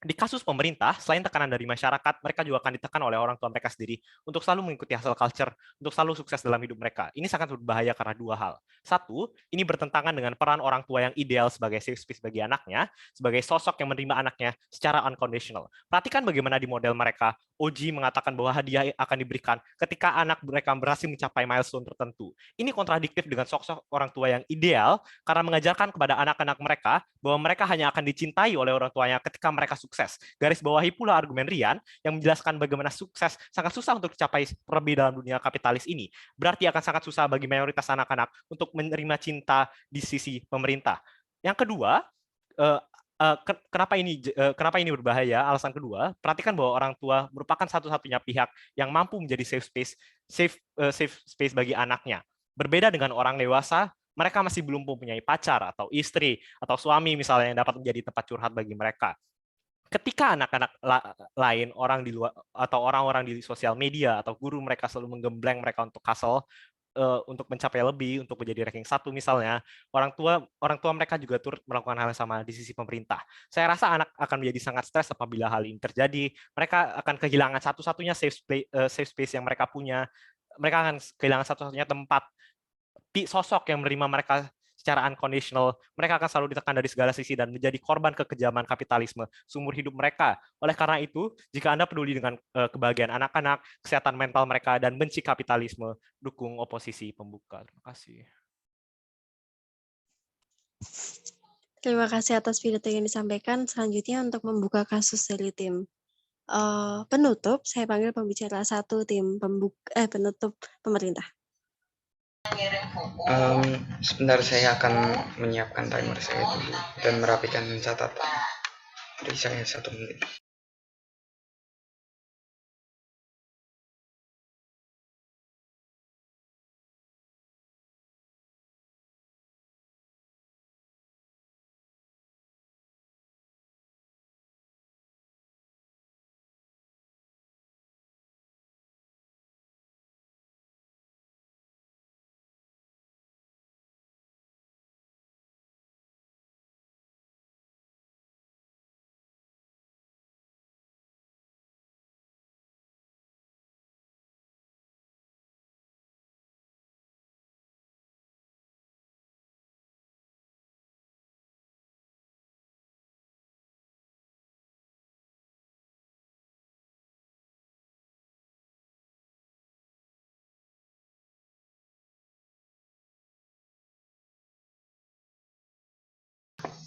Di kasus pemerintah, selain tekanan dari masyarakat, mereka juga akan ditekan oleh orang tua mereka sendiri untuk selalu mengikuti hustle culture, untuk selalu sukses dalam hidup mereka. Ini sangat berbahaya karena 2 hal. Satu, ini bertentangan dengan peran orang tua yang ideal sebagai safe space bagi anaknya, sebagai sosok yang menerima anaknya secara unconditional. Perhatikan bagaimana di model mereka, Oji mengatakan bahwa hadiah akan diberikan ketika anak mereka berhasil mencapai milestone tertentu. Ini kontradiktif dengan sosok orang tua yang ideal karena mengajarkan kepada anak-anak mereka bahwa mereka hanya akan dicintai oleh orang tuanya ketika mereka sukses. Garis bawahi pula argumen Rian yang menjelaskan bagaimana sukses sangat susah untuk dicapai terlebih dalam dunia kapitalis ini. Berarti akan sangat susah bagi mayoritas anak-anak untuk menerima cinta di sisi pemerintah. Yang kedua, kenapa ini berbahaya? Alasan kedua, perhatikan bahwa orang tua merupakan satu-satunya pihak yang mampu menjadi safe space bagi anaknya. Berbeda dengan orang dewasa, mereka masih belum mempunyai pacar atau istri atau suami misalnya yang dapat menjadi tempat curhat bagi mereka. Ketika anak-anak lain, orang di luar atau orang-orang di sosial media atau guru mereka selalu menggembleng mereka untuk hustle, untuk mencapai lebih, untuk menjadi ranking 1 misalnya, orang tua mereka juga turut melakukan hal yang sama di sisi pemerintah. Saya rasa anak akan menjadi sangat stres apabila hal ini terjadi. Mereka akan kehilangan satu-satunya safe space yang mereka punya. Mereka akan kehilangan satu-satunya tempat, sosok yang menerima mereka secara unconditional. Mereka akan selalu ditekan dari segala sisi dan menjadi korban kekejaman kapitalisme seumur hidup mereka. Oleh karena itu, jika Anda peduli dengan kebahagiaan anak-anak, kesehatan mental mereka, dan benci kapitalisme, dukung oposisi pembuka. Terima kasih. Terima kasih atas pidato yang disampaikan. Selanjutnya untuk membuka kasus dari tim penutup, saya panggil pembicara 1 tim penutup pemerintah. Sebentar, saya akan menyiapkan timer saya dulu dan merapikan catatan. Beri saya 1 menit.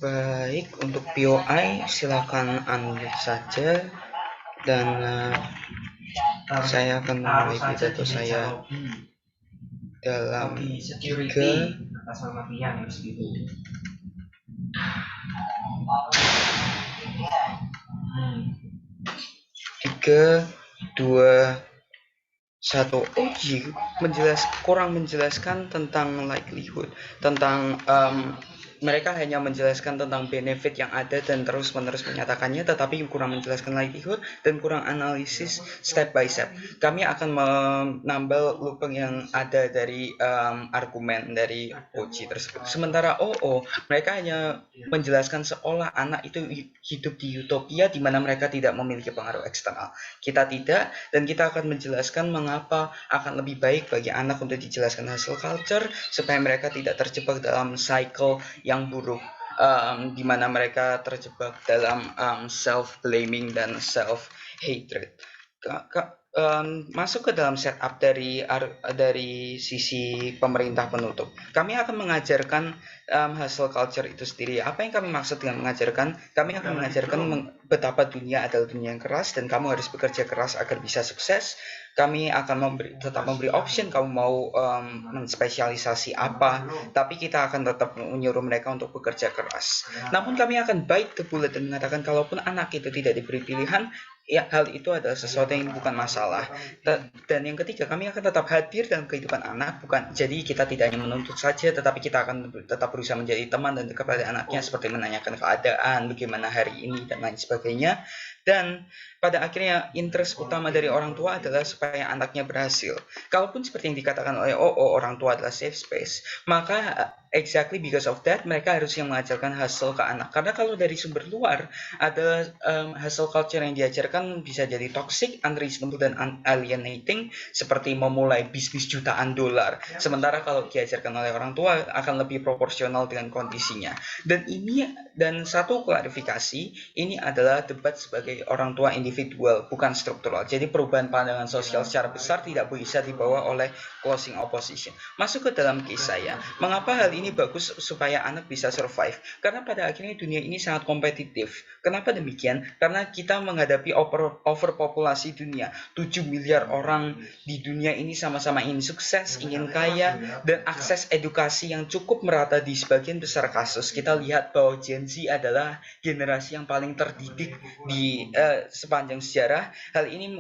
Baik, untuk POI silakan unmute saja dan Saya akan memulai pidato saya dalam 3, 2, 1. Kurang menjelaskan tentang likelihood, tentang mereka hanya menjelaskan tentang benefit yang ada dan terus-menerus menyatakannya, tetapi kurang menjelaskan likelihood dan kurang analisis step by step. Kami akan menambal looping yang ada dari argumen dari Oji tersebut. Sementara mereka hanya menjelaskan seolah anak itu hidup di utopia di mana mereka tidak memiliki pengaruh eksternal. Kita tidak, dan kita akan menjelaskan mengapa akan lebih baik bagi anak untuk dijelaskan hustle culture supaya mereka tidak terjebak dalam cycle yang buruk, di mana mereka terjebak dalam self-blaming dan self-hatred. Masuk ke dalam setup dari sisi pemerintah penutup. Kami akan mengajarkan hustle culture itu sendiri. Apa yang kami maksud dengan mengajarkan? Kami akan mengajarkan betapa dunia adalah dunia yang keras dan kamu harus bekerja keras agar bisa sukses. Kami akan tetap memberi option kamu mau menspesialisasi apa, tapi kita akan tetap menyuruh mereka untuk bekerja keras. Namun kami akan bite the bullet dan mengatakan kalaupun anak itu tidak diberi pilihan, ya hal itu adalah sesuatu yang bukan masalah. Dan yang ketiga, kami akan tetap hadir dalam kehidupan anak, jadi kita tidak hanya menuntut saja, tetapi kita akan tetap berusaha menjadi teman dan dekat pada anaknya, seperti menanyakan keadaan, bagaimana hari ini dan lain sebagainya. Dan pada akhirnya interest utama dari orang tua adalah supaya anaknya berhasil. Kalaupun seperti yang dikatakan oleh orang tua adalah safe space, maka exactly because of that mereka harus yang mengajarkan hustle ke anak. Karena kalau dari sumber luar ada hustle culture yang diajarkan bisa jadi toxic, unreasonable dan alienating, seperti memulai bisnis jutaan dolar. Sementara kalau diajarkan oleh orang tua akan lebih proporsional dengan kondisinya. Dan satu klarifikasi, ini adalah debat sebagai orang tua individual, bukan struktural. Jadi perubahan pandangan sosial secara besar tidak bisa dibawa oleh closing opposition. Masuk ke dalam case saya, mengapa hal ini bagus supaya anak bisa survive? Karena pada akhirnya dunia ini sangat kompetitif. Kenapa demikian? Karena kita menghadapi overpopulasi dunia. 7 miliar orang di dunia ini sama-sama ingin sukses, ingin kaya, dan akses edukasi yang cukup merata di sebagian besar kasus. Kita lihat bahwa Gen Z adalah generasi yang paling terdidik di sepanjang sejarah. Hal ini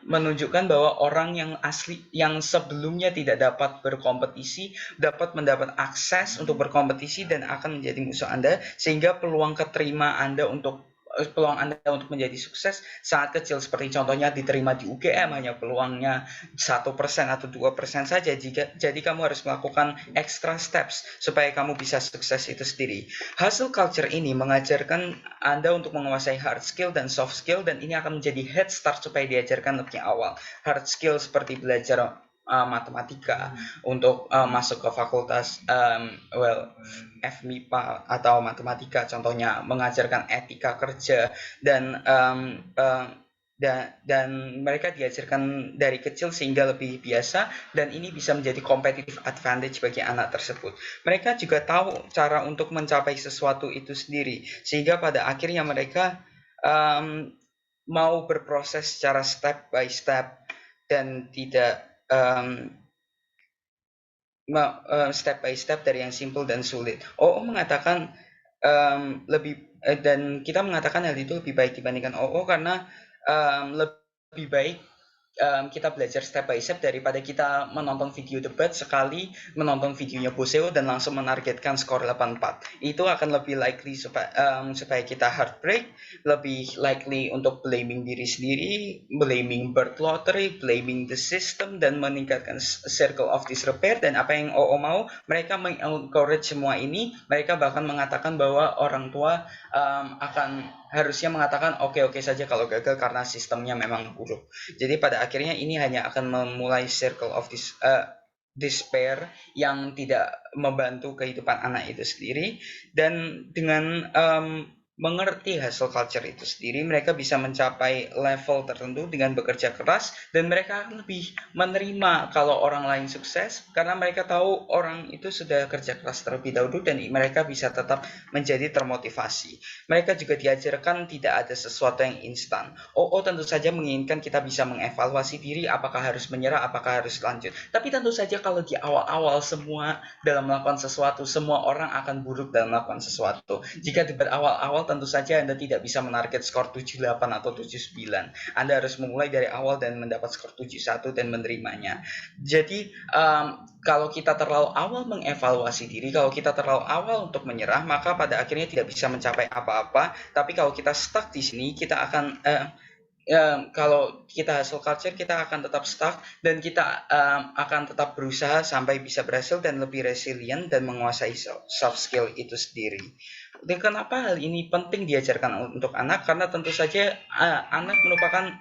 menunjukkan bahwa orang yang asli yang sebelumnya tidak dapat berkompetisi dapat mendapat akses untuk berkompetisi dan akan menjadi musuh Anda, sehingga peluang untuk menjadi sukses sangat kecil. Seperti contohnya diterima di UGM hanya peluangnya 1% atau 2% saja. Jadi kamu harus melakukan extra steps supaya kamu bisa sukses itu sendiri. Hustle culture ini mengajarkan Anda untuk menguasai hard skill dan soft skill, dan ini akan menjadi head start supaya diajarkan lebih awal. Hard skill seperti belajar matematika untuk masuk ke fakultas FMIPA atau matematika, contohnya mengajarkan etika kerja dan mereka diajarkan dari kecil sehingga lebih biasa, dan ini bisa menjadi competitive advantage bagi anak tersebut. Mereka juga tahu cara untuk mencapai sesuatu itu sendiri, sehingga pada akhirnya mereka mau berproses secara step by step dan tidak step by step dari yang simple dan sulit. Mengatakan dan kita mengatakan hal itu lebih baik dibandingkan karena lebih baik kita belajar step by step daripada kita menonton video debat sekali, menonton videonya Boseo dan langsung menargetkan skor 84. Itu akan lebih likely supaya kita heartbreak, lebih likely untuk blaming diri sendiri, blaming birth lottery, blaming the system, dan meningkatkan circle of disrepair. Dan apa yang mau, mereka mengencourage semua ini. Mereka bahkan mengatakan bahwa orang tua harusnya mengatakan oke saja kalau gagal karena sistemnya memang buruk. Jadi pada akhirnya ini hanya akan memulai circle of despair yang tidak membantu kehidupan anak itu sendiri. Dan dengan mengerti hustle culture itu sendiri, mereka bisa mencapai level tertentu dengan bekerja keras, dan mereka akan lebih menerima kalau orang lain sukses karena mereka tahu orang itu sudah kerja keras terlebih dahulu dan mereka bisa tetap menjadi termotivasi. Mereka juga diajarkan tidak ada sesuatu yang instan. Tentu saja menginginkan kita bisa mengevaluasi diri, apakah harus menyerah, apakah harus lanjut. Tapi tentu saja kalau di awal-awal semua dalam melakukan sesuatu, semua orang akan buruk dalam melakukan sesuatu. Jika debat awal-awal, tentu saja Anda tidak bisa menarget skor 78 atau 79. Anda harus memulai dari awal dan mendapat skor 71 dan menerimanya. Jadi, kalau kita terlalu awal mengevaluasi diri, kalau kita terlalu awal untuk menyerah, maka pada akhirnya tidak bisa mencapai apa-apa. Tapi kalau kita stuck di sini, kita akan kalau kita hustle culture, kita akan tetap stuck dan kita akan tetap berusaha sampai bisa berhasil dan lebih resilient dan menguasai soft skill itu sendiri. Dan kenapa hal ini penting diajarkan untuk anak? Karena tentu saja anak merupakan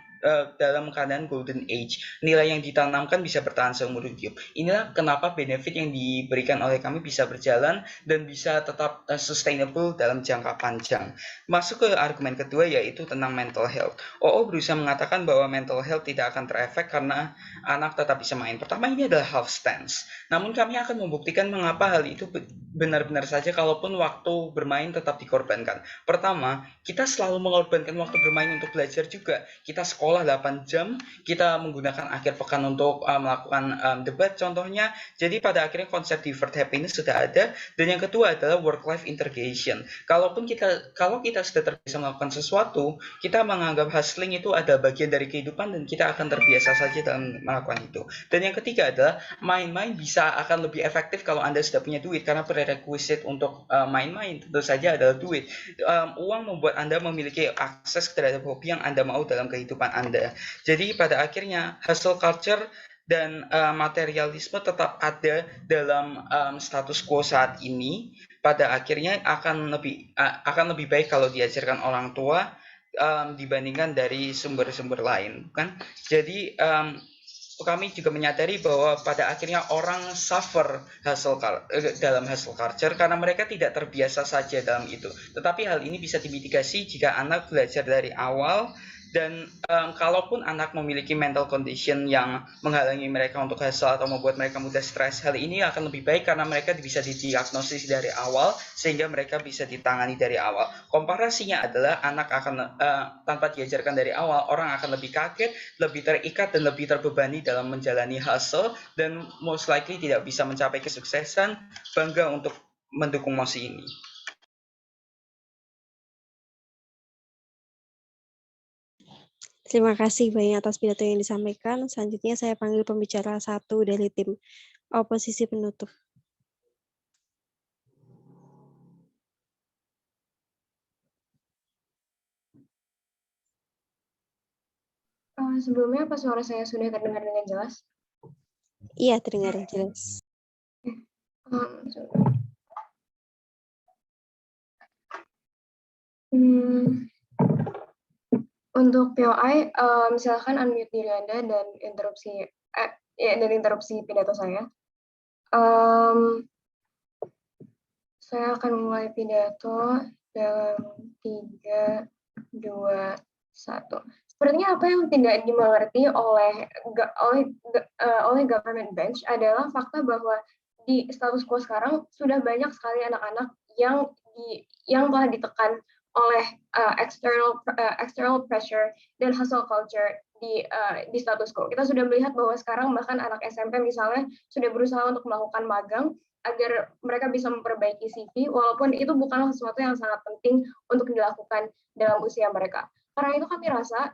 dalam keadaan golden age. Nilai yang ditanamkan bisa bertahan seumur hidup. Inilah kenapa benefit yang diberikan oleh kami bisa berjalan dan bisa tetap sustainable dalam jangka panjang. Masuk ke argumen kedua, yaitu tentang mental health. Berusaha mengatakan bahwa mental health tidak akan terefek karena anak tetap bisa main. Pertama, ini adalah half stance. Namun kami akan membuktikan mengapa hal itu benar-benar saja kalaupun waktu bermain tetap dikorbankan. Pertama, kita selalu mengorbankan waktu bermain untuk belajar juga. Kita sekolah 8 jam, kita menggunakan akhir pekan untuk melakukan debat contohnya. Jadi pada akhirnya konsep deferred happiness sudah ada. Dan yang kedua adalah work-life integration. Kalau kita sudah terbiasa melakukan sesuatu, kita menganggap hustling itu ada bagian dari kehidupan dan kita akan terbiasa saja dalam melakukan itu. Dan yang ketiga adalah main-main bisa akan lebih efektif kalau Anda sudah punya duit, karena prerequisite untuk main-main tentu saja adalah duit. Uang membuat Anda memiliki akses terhadap hobi yang Anda mau dalam kehidupan Anda. Jadi pada akhirnya hustle culture dan materialisme tetap ada dalam status quo saat ini. Pada akhirnya akan lebih baik kalau diajarkan orang tua dibandingkan dari sumber-sumber lain, kan? Jadi kami juga menyadari bahwa pada akhirnya orang suffer dalam hustle culture karena mereka tidak terbiasa saja dalam itu. Tetapi hal ini bisa dimitigasi jika anak belajar dari awal. Dan kalaupun anak memiliki mental condition yang menghalangi mereka untuk hustle atau membuat mereka mudah stres, hal ini akan lebih baik karena mereka bisa didiagnosis dari awal sehingga mereka bisa ditangani dari awal. Komparasinya adalah anak akan tanpa diajarkan dari awal, orang akan lebih kaget, lebih terikat dan lebih terbebani dalam menjalani hustle dan most likely tidak bisa mencapai kesuksesan. Bangga untuk mendukung mosi ini. Terima kasih banyak atas pidato yang disampaikan. Selanjutnya saya panggil pembicara satu dari tim oposisi penutup. Sebelumnya apa suara saya sudah terdengar dengan jelas? Iya, terdengar jelas. Untuk POI, misalkan unmute diri Anda dan interupsi pidato saya. Saya akan mulai pidato dalam 3, 2, 1. Sepertinya apa yang tidak dimengerti oleh government bench adalah fakta bahwa di status quo sekarang sudah banyak sekali anak-anak yang telah ditekan oleh external pressure dan hustle culture di status quo. Kita sudah melihat bahwa sekarang bahkan anak SMP misalnya sudah berusaha untuk melakukan magang agar mereka bisa memperbaiki CV, walaupun itu bukanlah sesuatu yang sangat penting untuk dilakukan dalam usia mereka. Karena itu kami rasa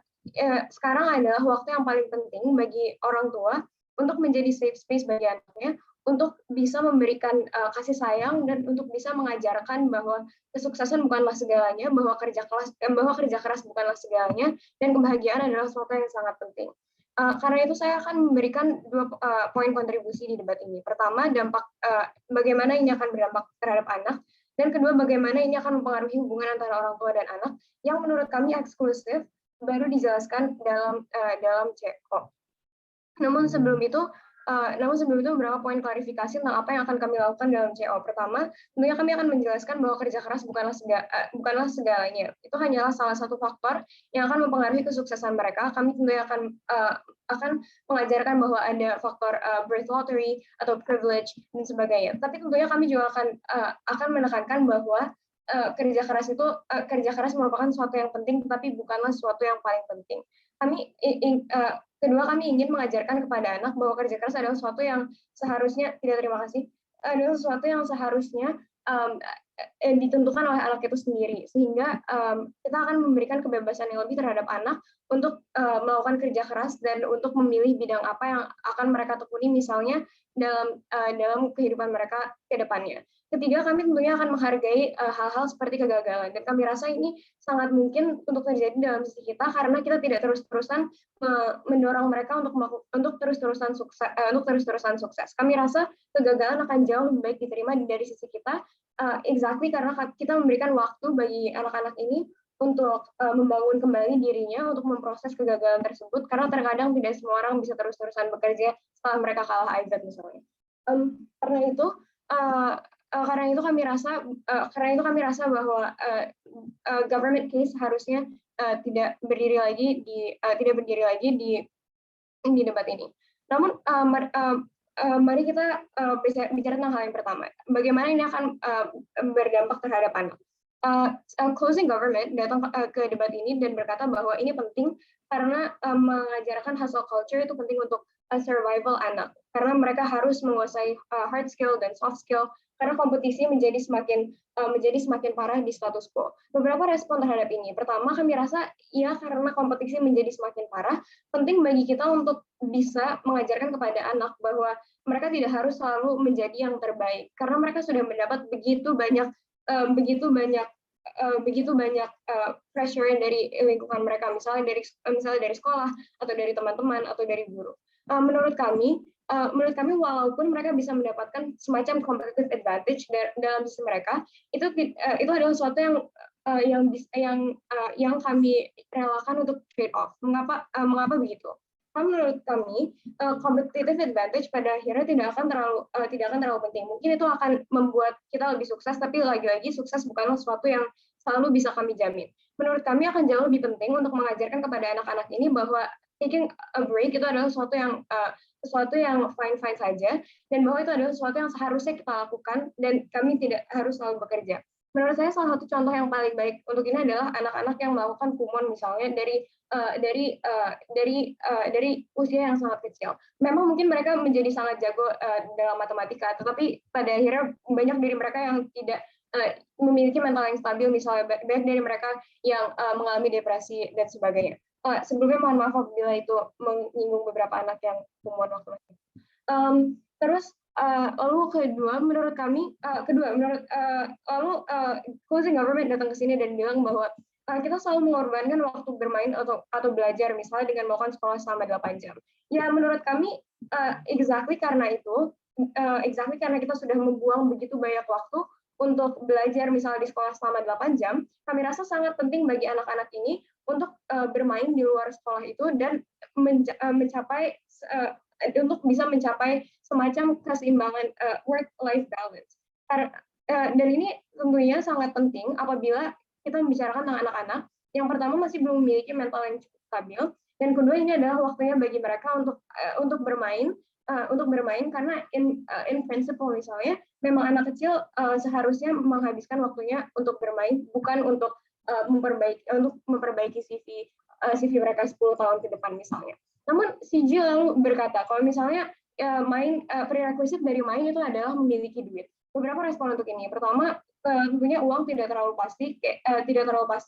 sekarang adalah waktu yang paling penting bagi orang tua untuk menjadi safe space bagi anaknya, untuk bisa memberikan kasih sayang dan untuk bisa mengajarkan bahwa kesuksesan bukanlah segalanya, bahwa kerja keras bukanlah segalanya, dan kebahagiaan adalah sesuatu yang sangat penting. Karena itu saya akan memberikan 2 poin kontribusi di debat ini. Pertama, bagaimana ini akan berdampak terhadap anak, dan kedua, bagaimana ini akan mempengaruhi hubungan antara orang tua dan anak yang menurut kami eksklusif baru dijelaskan dalam CECO. Namun sebelum itu, namun sebelum itu beberapa poin klarifikasi tentang apa yang akan kami lakukan dalam CO. Pertama, tentunya kami akan menjelaskan bahwa kerja keras bukanlah segalanya. Itu hanyalah salah satu faktor yang akan mempengaruhi kesuksesan mereka. Kami tentunya akan mengajarkan bahwa ada faktor birth lottery atau privilege dan sebagainya. Tapi tentunya kami juga akan menekankan bahwa kerja keras merupakan sesuatu yang penting, tetapi bukanlah sesuatu yang paling penting. Kedua, kami ingin mengajarkan kepada anak bahwa kerja keras adalah sesuatu yang seharusnya adalah sesuatu yang seharusnya ditentukan oleh anak itu sendiri, sehingga kita akan memberikan kebebasan yang lebih terhadap anak untuk melakukan kerja keras dan untuk memilih bidang apa yang akan mereka tekuni misalnya dalam kehidupan mereka ke depannya. Ketiga, kami tentunya akan menghargai hal-hal seperti kegagalan, dan kami rasa ini sangat mungkin untuk terjadi dalam sisi kita karena kita tidak terus-terusan mendorong mereka untuk terus-terusan sukses. Kami rasa kegagalan akan jauh lebih baik diterima dari sisi kita, karena kita memberikan waktu bagi anak-anak ini untuk membangun kembali dirinya, untuk memproses kegagalan tersebut, karena terkadang tidak semua orang bisa terus-terusan bekerja setelah mereka kalah IELTS misalnya. Karena itu kami rasa bahwa government case harusnya tidak berdiri lagi di debat ini. Namun mari kita bicara tentang hal yang pertama. Bagaimana ini akan berdampak terhadap anak. Closing government datang ke debat ini dan berkata bahwa ini penting karena mengajarkan hustle culture itu penting untuk survival anak. Karena mereka harus menguasai hard skill dan soft skill karena kompetisi menjadi semakin parah di status quo. Beberapa respon terhadap ini. Pertama, kami rasa ya karena kompetisi menjadi semakin parah, penting bagi kita untuk bisa mengajarkan kepada anak bahwa mereka tidak harus selalu menjadi yang terbaik karena mereka sudah mendapat begitu banyak pressure dari lingkungan mereka, misalnya dari sekolah atau dari teman-teman atau dari guru. Menurut kami walaupun mereka bisa mendapatkan semacam competitive advantage dalam sisi mereka, itu adalah sesuatu yang kami relakan untuk trade off. Mengapa begitu? Menurut kami competitive advantage pada akhirnya tidak akan terlalu penting. Mungkin itu akan membuat kita lebih sukses, tapi lagi-lagi sukses bukanlah sesuatu yang selalu bisa kami jamin. Menurut kami akan jauh lebih penting untuk mengajarkan kepada anak-anak ini bahwa taking a break itu adalah sesuatu yang fine saja, dan bahwa itu adalah sesuatu yang seharusnya kita lakukan dan kami tidak harus selalu bekerja. Menurut saya salah satu contoh yang paling baik untuk ini adalah anak-anak yang melakukan kumon misalnya dari usia yang sangat kecil. Memang mungkin mereka menjadi sangat jago dalam matematika, tetapi pada akhirnya banyak dari mereka yang tidak memiliki mental yang stabil, misalnya banyak dari mereka yang mengalami depresi dan sebagainya. Sebelumnya mohon maaf apabila itu menyinggung beberapa anak yang kumon waktu itu. Lalu menurut kami, closing government datang ke sini dan bilang bahwa kita selalu mengorbankan waktu bermain atau belajar, misalnya dengan melakukan sekolah selama 8 jam. Ya, menurut kami, karena kita sudah membuang begitu banyak waktu untuk belajar misalnya di sekolah selama 8 jam, kami rasa sangat penting bagi anak-anak ini untuk bermain di luar sekolah itu dan untuk bisa mencapai semacam keseimbangan work-life balance. Dan ini tentunya sangat penting apabila kita membicarakan tentang anak-anak yang pertama masih belum memiliki mental yang cukup stabil, dan kedua ini adalah waktunya bagi mereka untuk bermain karena in principle misalnya memang anak kecil seharusnya menghabiskan waktunya untuk bermain, bukan untuk memperbaiki CV mereka 10 tahun ke depan misalnya. Namun CJ lalu berkata kalau misalnya prerequisite dari main itu adalah memiliki duit. Beberapa respon untuk ini. Pertama, tentunya uang tidak terlalu pasti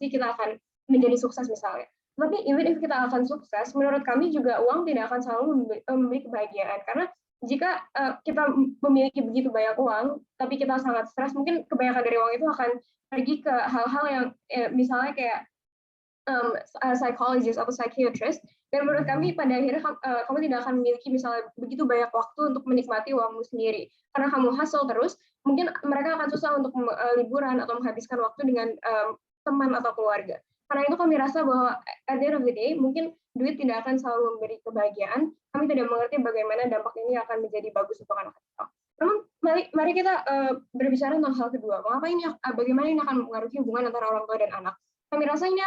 kita akan menjadi sukses misalnya. Tapi even if kita akan sukses, menurut kami juga uang tidak akan selalu memberi kebahagiaan. Karena jika kita memiliki begitu banyak uang, tapi kita sangat stres, mungkin kebanyakan dari uang itu akan pergi ke hal-hal yang misalnya kayak psychologist atau psychiatrist, dan menurut kami pada akhirnya kamu tidak akan memiliki misalnya begitu banyak waktu untuk menikmati uangmu sendiri karena kamu hustle terus. Mungkin mereka akan susah untuk liburan atau menghabiskan waktu dengan teman atau keluarga. Karena itu kami rasa bahwa at the end of the day, mungkin duit tidak akan selalu memberi kebahagiaan. Kami tidak mengerti bagaimana dampak ini akan menjadi bagus untuk anak kita. Namun mari kita berbicara tentang hal kedua. Bagaimana ini akan mempengaruhi hubungan antara orang tua dan anak? Kami rasa ini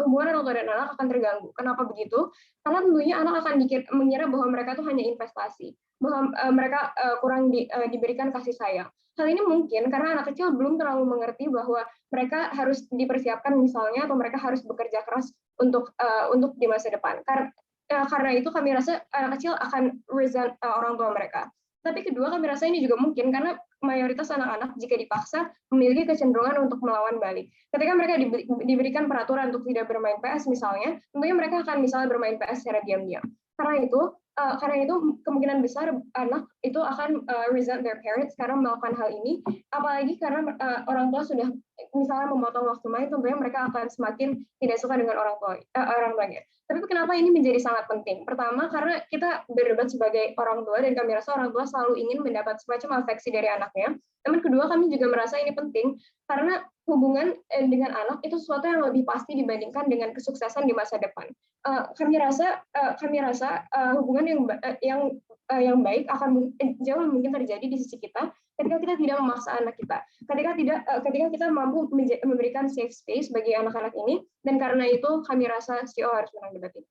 hubungan orang tua dan anak akan terganggu. Kenapa begitu? Karena tentunya anak akan mengira bahwa mereka itu hanya investasi, bahwa mereka kurang diberikan kasih sayang. Hal ini mungkin karena anak kecil belum terlalu mengerti bahwa mereka harus dipersiapkan misalnya, atau mereka harus bekerja keras untuk di masa depan. Karena itu kami rasa anak kecil akan resent orang tua mereka. Tapi kedua, kami rasa ini juga mungkin karena mayoritas anak-anak jika dipaksa memiliki kecenderungan untuk melawan balik. Ketika mereka diberikan peraturan untuk tidak bermain PS misalnya, tentunya mereka akan misalnya bermain PS secara diam-diam. Karena itu kemungkinan besar anak itu akan resent their parents karena melakukan hal ini, apalagi karena orang tua sudah misalnya memotong waktu main, tentunya mereka akan semakin tidak suka dengan orang tuanya. Tapi kenapa ini menjadi sangat penting? Pertama, karena kita berdebat sebagai orang tua, dan kami rasa orang tua selalu ingin mendapat semacam afeksi dari anaknya. Namun kedua, kami juga merasa ini penting karena hubungan dengan anak itu sesuatu yang lebih pasti dibandingkan dengan kesuksesan di masa depan. Kami rasa hubungan yang baik akan jauh mungkin terjadi di sisi kita ketika kita tidak memaksa anak kita, ketika kita mampu memberikan safe space bagi anak-anak ini, dan karena itu kami rasa CEO harus menang debat ini.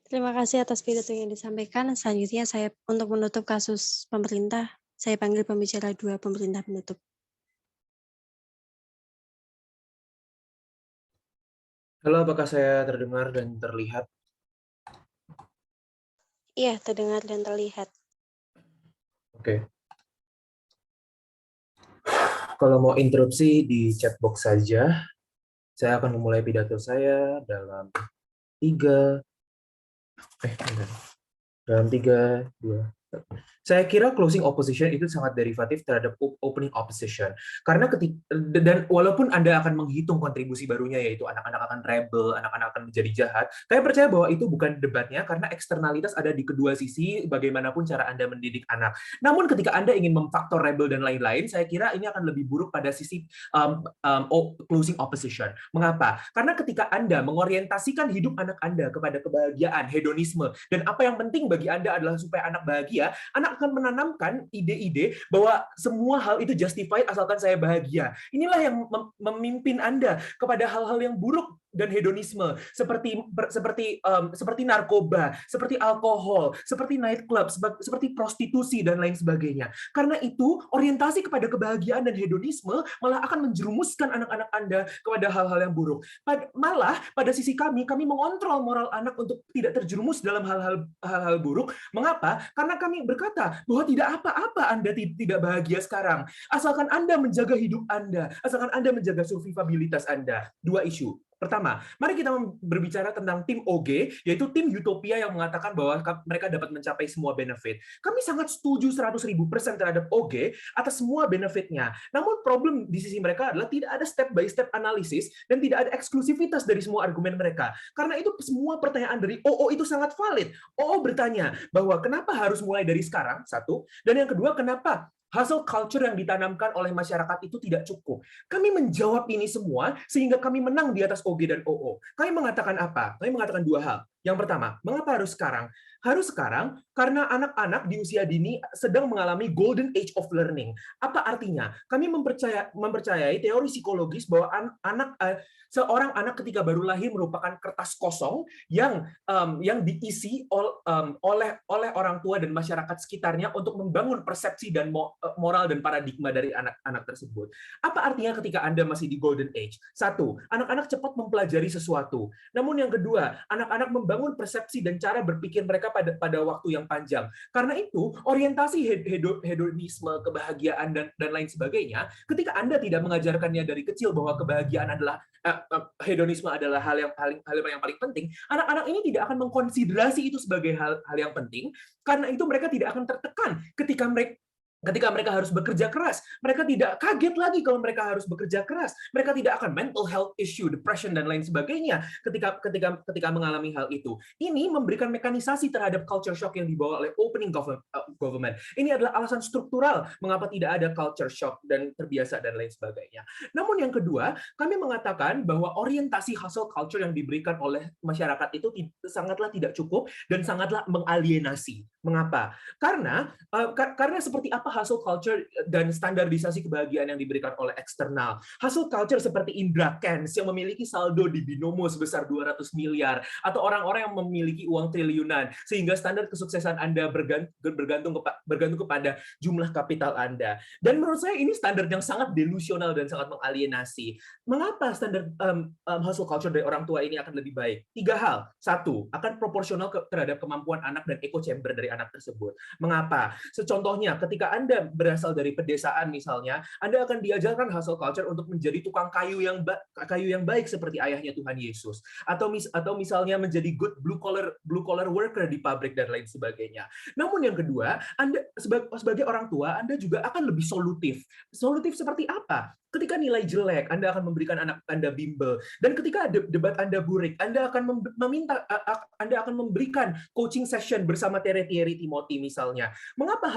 Terima kasih atas pidato yang disampaikan. Selanjutnya saya untuk menutup kasus pemerintah, saya panggil pembicara 2 pemerintah penutup. Halo, apakah saya terdengar dan terlihat? Iya, terdengar dan terlihat. Oke. Kalau mau interupsi di chat box saja, saya akan memulai pidato saya dalam 3, 2. Saya kira closing opposition itu sangat derivatif terhadap opening opposition. Karena dan walaupun Anda akan menghitung kontribusi barunya, yaitu anak-anak akan rebel, anak-anak akan menjadi jahat, saya percaya bahwa itu bukan debatnya, karena eksternalitas ada di kedua sisi, bagaimanapun cara Anda mendidik anak. Namun ketika Anda ingin memfaktor rebel dan lain-lain, saya kira ini akan lebih buruk pada sisi closing opposition. Mengapa? Karena ketika Anda mengorientasikan hidup anak Anda kepada kebahagiaan, hedonisme, dan apa yang penting bagi Anda adalah supaya anak bahagia, anak akan menanamkan ide-ide bahwa semua hal itu justified asalkan saya bahagia. Inilah yang memimpin Anda kepada hal-hal yang buruk dan hedonisme, seperti narkoba, seperti alkohol, seperti nightclub, seperti prostitusi dan lain sebagainya. Karena itu orientasi kepada kebahagiaan dan hedonisme malah akan menjerumuskan anak-anak Anda kepada hal-hal yang buruk. Malah pada sisi kami mengontrol moral anak untuk tidak terjerumus dalam hal-hal buruk. Mengapa? Karena kami berkata bahwa tidak apa-apa Anda tidak bahagia sekarang, asalkan Anda menjaga hidup Anda, asalkan Anda menjaga survivabilitas Anda. 2 isu. Pertama, mari kita berbicara tentang tim OG, yaitu tim utopia yang mengatakan bahwa mereka dapat mencapai semua benefit. Kami sangat setuju 100.000% terhadap OG atas semua benefitnya. Namun problem di sisi mereka adalah tidak ada step by step analisis dan tidak ada eksklusivitas dari semua argumen mereka. Karena itu semua pertanyaan dari OO itu sangat valid. OO bertanya bahwa kenapa harus mulai dari sekarang, satu, dan yang kedua, kenapa hustle culture yang ditanamkan oleh masyarakat itu tidak cukup. Kami menjawab ini semua sehingga kami menang di atas OG dan OO. Kami mengatakan apa? Kami mengatakan 2 hal. Yang pertama, mengapa harus sekarang? Harus sekarang karena anak-anak di usia dini sedang mengalami golden age of learning. Apa artinya? Kami mempercayai teori psikologis bahwa seorang anak ketika baru lahir merupakan kertas kosong yang diisi oleh orang tua dan masyarakat sekitarnya untuk membangun persepsi dan moral dan paradigma dari anak-anak tersebut. Apa artinya ketika Anda masih di golden age? 1, anak-anak cepat mempelajari sesuatu. Namun yang kedua, anak-anak membangun persepsi dan cara berpikir mereka pada waktu yang panjang. Karena itu, orientasi hedonisme, kebahagiaan dan lain sebagainya, ketika Anda tidak mengajarkannya dari kecil bahwa kebahagiaan adalah hedonisme adalah hal yang paling penting, anak-anak ini tidak akan mengkonsiderasi itu sebagai hal yang penting. Karena itu mereka tidak akan tertekan ketika Ketika mereka harus bekerja keras, mereka tidak kaget lagi kalau mereka harus bekerja keras. Mereka tidak akan mental health issue, depression dan lain sebagainya ketika mengalami hal itu. Ini memberikan mekanisasi terhadap culture shock yang dibawa oleh opening government. Ini adalah alasan struktural mengapa tidak ada culture shock dan terbiasa dan lain sebagainya. Namun yang kedua, kami mengatakan bahwa orientasi hustle culture yang diberikan oleh masyarakat itu sangatlah tidak cukup dan sangatlah mengalienasi. Mengapa? Karena seperti apa hustle culture dan standarisasi kebahagiaan yang diberikan oleh eksternal. Hustle culture seperti Indra Kents yang memiliki saldo di binomo sebesar 200 miliar atau orang-orang yang memiliki uang triliunan sehingga standar kesuksesan Anda bergantung kepada jumlah kapital Anda. Dan menurut saya ini standar yang sangat delusional dan sangat mengalienasi. Mengapa standar hustle culture dari orang tua ini akan lebih baik? 3 hal. 1, akan proporsional terhadap kemampuan anak dan echo chamber dari anak tersebut. Mengapa? Contohnya, ketika Anda berasal dari pedesaan misalnya, Anda akan diajarkan hustle culture untuk menjadi tukang kayu yang baik seperti ayahnya Tuhan Yesus, atau misalnya menjadi good blue collar worker di pabrik dan lain sebagainya. Namun yang kedua, Anda sebagai orang tua, Anda juga akan lebih solutif. Solutif seperti apa? Ketika nilai jelek, Anda akan memberikan anak Anda bimbel, dan ketika debat Anda burik, Anda akan memberikan coaching session bersama Thierry Timothy misalnya. Mengapa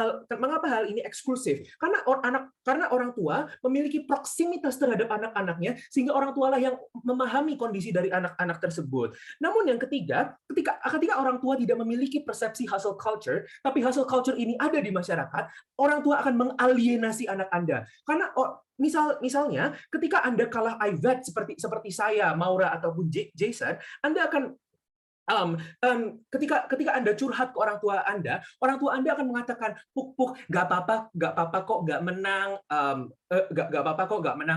hal ini eksklusif? Karena orang tua memiliki proksimitas terhadap anak-anaknya, sehingga orang tualah yang memahami kondisi dari anak-anak tersebut. Namun yang ketiga, ketika orang tua tidak memiliki persepsi hustle culture, tapi hustle culture ini ada di masyarakat, orang tua akan mengalienasi anak Anda. Karena misalnya ketika Anda kalah IVET seperti saya, Maura ataupun Jason, Anda akan ketika Anda curhat ke orang tua Anda akan mengatakan, Puk, nggak apa-apa kok nggak menang,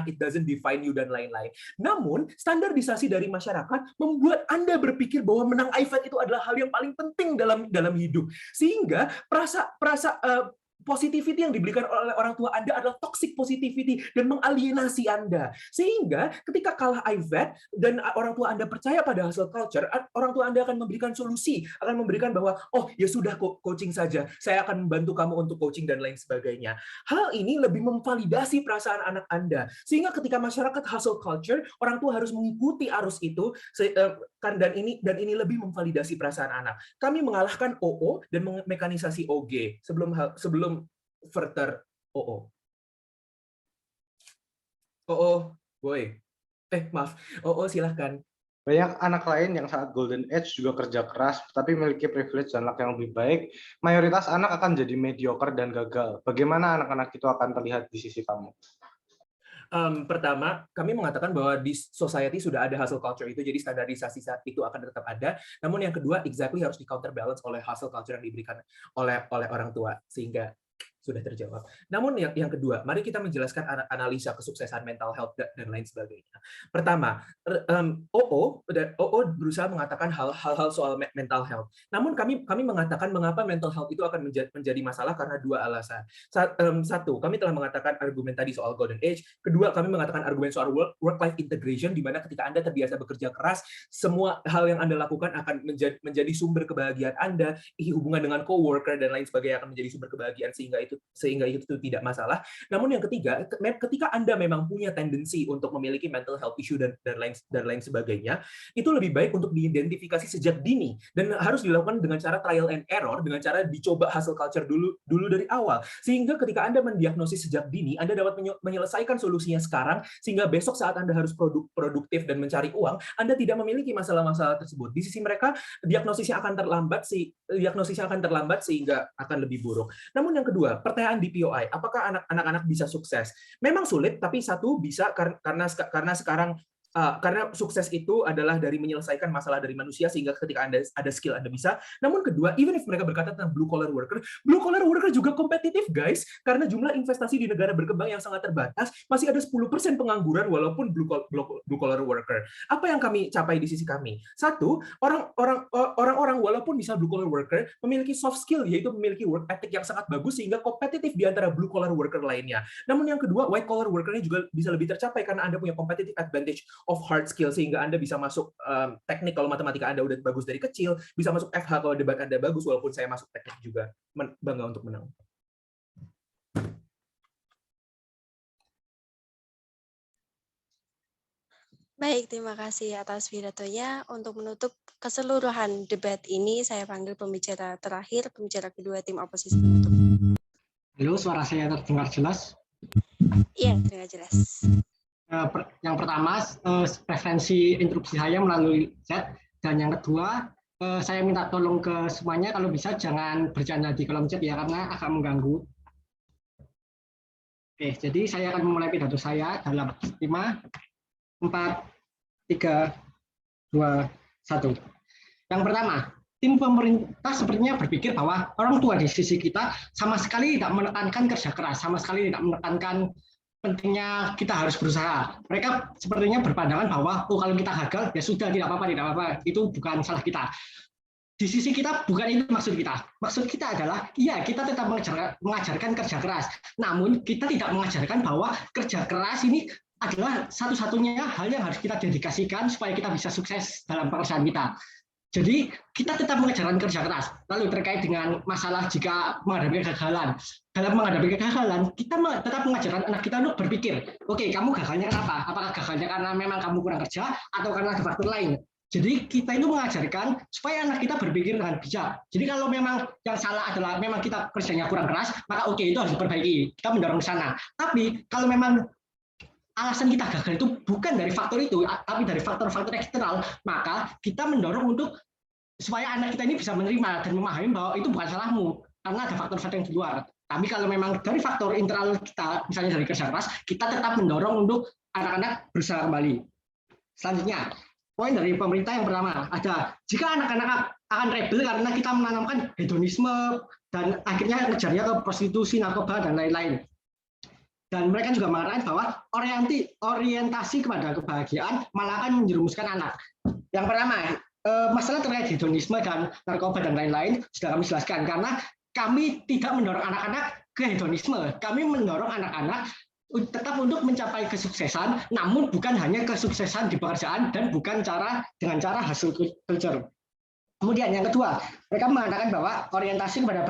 it doesn't define you dan lain-lain. Namun standarisasi dari masyarakat membuat Anda berpikir bahwa menang IVET itu adalah hal yang paling penting dalam hidup, sehingga positivity yang diberikan oleh orang tua Anda adalah toxic positivity dan mengalienasi Anda. Sehingga ketika kalah IVET dan orang tua Anda percaya pada hustle culture, orang tua Anda akan memberikan solusi, akan memberikan bahwa, oh ya sudah coaching saja, saya akan membantu kamu untuk coaching dan lain sebagainya. Hal ini lebih memvalidasi perasaan anak Anda. Sehingga ketika masyarakat hustle culture, orang tua harus mengikuti arus itu, dan ini lebih memvalidasi perasaan anak. Kami mengalahkan OO dan mekanisasi OG sebelum further OO. OO, boy. Maaf. OO, silahkan. Banyak anak lain yang saat golden age juga kerja keras, tapi memiliki privilege dan luck yang lebih baik. Mayoritas anak akan jadi mediocre dan gagal. Bagaimana anak-anak itu akan terlihat di sisi kamu? Pertama, kami mengatakan bahwa di society sudah ada hustle culture itu, jadi standarisasi itu akan tetap ada. Namun yang kedua, exactly harus di counterbalance oleh hustle culture yang diberikan oleh orang tua, sehingga sudah terjawab. Namun yang kedua, mari kita menjelaskan analisa kesuksesan mental health dan lain sebagainya. Pertama, OO berusaha mengatakan hal-hal soal mental health. Namun kami mengatakan mengapa mental health itu akan menjadi masalah karena 2 alasan. Satu, kami telah mengatakan argumen tadi soal golden age. Kedua, kami mengatakan argumen soal work-life integration, di mana ketika Anda terbiasa bekerja keras, semua hal yang Anda lakukan akan menjadi sumber kebahagiaan Anda, hubungan dengan coworker dan lain sebagainya akan menjadi sumber kebahagiaan, sehingga itu tidak masalah. Namun yang ketiga, ketika Anda memang punya tendensi untuk memiliki mental health issue dan lain sebagainya, itu lebih baik untuk diidentifikasi sejak dini dan harus dilakukan dengan cara trial and error, dengan cara dicoba hustle culture dulu dari awal. Sehingga ketika Anda mendiagnosis sejak dini, Anda dapat menyelesaikan solusinya sekarang, sehingga besok saat Anda harus produktif dan mencari uang, Anda tidak memiliki masalah-masalah tersebut. Di sisi mereka, diagnosisnya akan terlambat sehingga akan lebih buruk. Namun yang kedua, pertanyaan di POI, apakah anak-anak bisa sukses? Memang sulit, tapi satu bisa karena sekarang karena sukses itu adalah dari menyelesaikan masalah dari manusia, sehingga ketika Anda ada skill Anda bisa. Namun kedua, even if mereka berkata tentang blue collar worker juga kompetitif guys, karena jumlah investasi di negara berkembang yang sangat terbatas, masih ada 10% pengangguran walaupun blue collar worker. Apa yang kami capai di sisi kami? Satu, orang-orang walaupun bisa blue collar worker memiliki soft skill, yaitu memiliki work ethic yang sangat bagus sehingga kompetitif di antara blue collar worker lainnya. Namun yang kedua, white collar worker-nya juga bisa lebih tercapai karena Anda punya competitive advantage of hard skill, sehingga Anda bisa masuk teknik kalau matematika Anda udah bagus dari kecil, bisa masuk FH kalau debat Anda bagus, walaupun saya masuk teknik juga, bangga untuk menang. Baik, terima kasih atas pidatonya. Untuk menutup keseluruhan debat ini, saya panggil pembicara terakhir, pembicara kedua tim oposisi penutup. Halo, suara saya terdengar jelas? Iya, terdengar jelas. Yang pertama, preferensi interupsi saya melalui chat. Dan yang kedua, saya minta tolong ke semuanya, kalau bisa jangan bercanda di kolom chat ya, karena agak mengganggu. Oke, jadi saya akan memulai pidato saya dalam 5, 4, 3, 2, 1. Yang pertama, tim pemerintah sepertinya berpikir bahwa orang tua di sisi kita sama sekali tidak menekankan kerja keras, sama sekali tidak menekankan pentingnya kita harus berusaha. Mereka sepertinya berpandangan bahwa kalau kita gagal ya sudah, tidak apa-apa, itu bukan salah kita. Di sisi kita bukan itu maksud kita. Maksud kita adalah iya, kita tetap mengajarkan kerja keras, namun kita tidak mengajarkan bahwa kerja keras ini adalah satu-satunya hal yang harus kita dedikasikan supaya kita bisa sukses dalam pekerjaan kita. Jadi kita tetap mengajarkan kerja keras. Lalu terkait dengan masalah jika menghadapi kegagalan, dalam menghadapi kegagalan kita tetap mengajarkan anak kita untuk berpikir, oke, kamu gagalnya kenapa? Apakah gagalnya karena memang kamu kurang kerja atau karena ada faktor lain? Jadi kita itu mengajarkan supaya anak kita berpikir dengan bijak. Jadi kalau memang yang salah adalah memang kita kerjanya kurang keras, maka oke, itu harus diperbaiki. Kita mendorong ke sana. Tapi kalau memang alasan kita gagal itu bukan dari faktor itu, tapi dari faktor-faktor eksternal, maka kita mendorong untuk supaya anak kita ini bisa menerima dan memahami bahwa itu bukan salahmu, karena ada faktor-faktor yang di luar. Tapi kalau memang dari faktor internal kita, misalnya dari kerja keras, kita tetap mendorong untuk anak-anak berusaha kembali. Selanjutnya, poin dari pemerintah yang pertama, ada jika anak-anak akan rebel karena kita menanamkan hedonisme dan akhirnya ngejarnya ke prostitusi, narkoba, dan lain-lain. Dan mereka juga mengatakan bahwa orientasi kepada kebahagiaan malah akan menjerumuskan anak. Yang pertama, masalah terkait hedonisme dan narkoba dan lain-lain sudah kami jelaskan, karena kami tidak mendorong anak-anak ke hedonisme. Kami mendorong anak-anak tetap untuk mencapai kesuksesan, namun bukan hanya kesuksesan di pekerjaan dan bukan dengan cara hasil culture. Kemudian yang kedua, mereka mengatakan bahwa orientasi kepada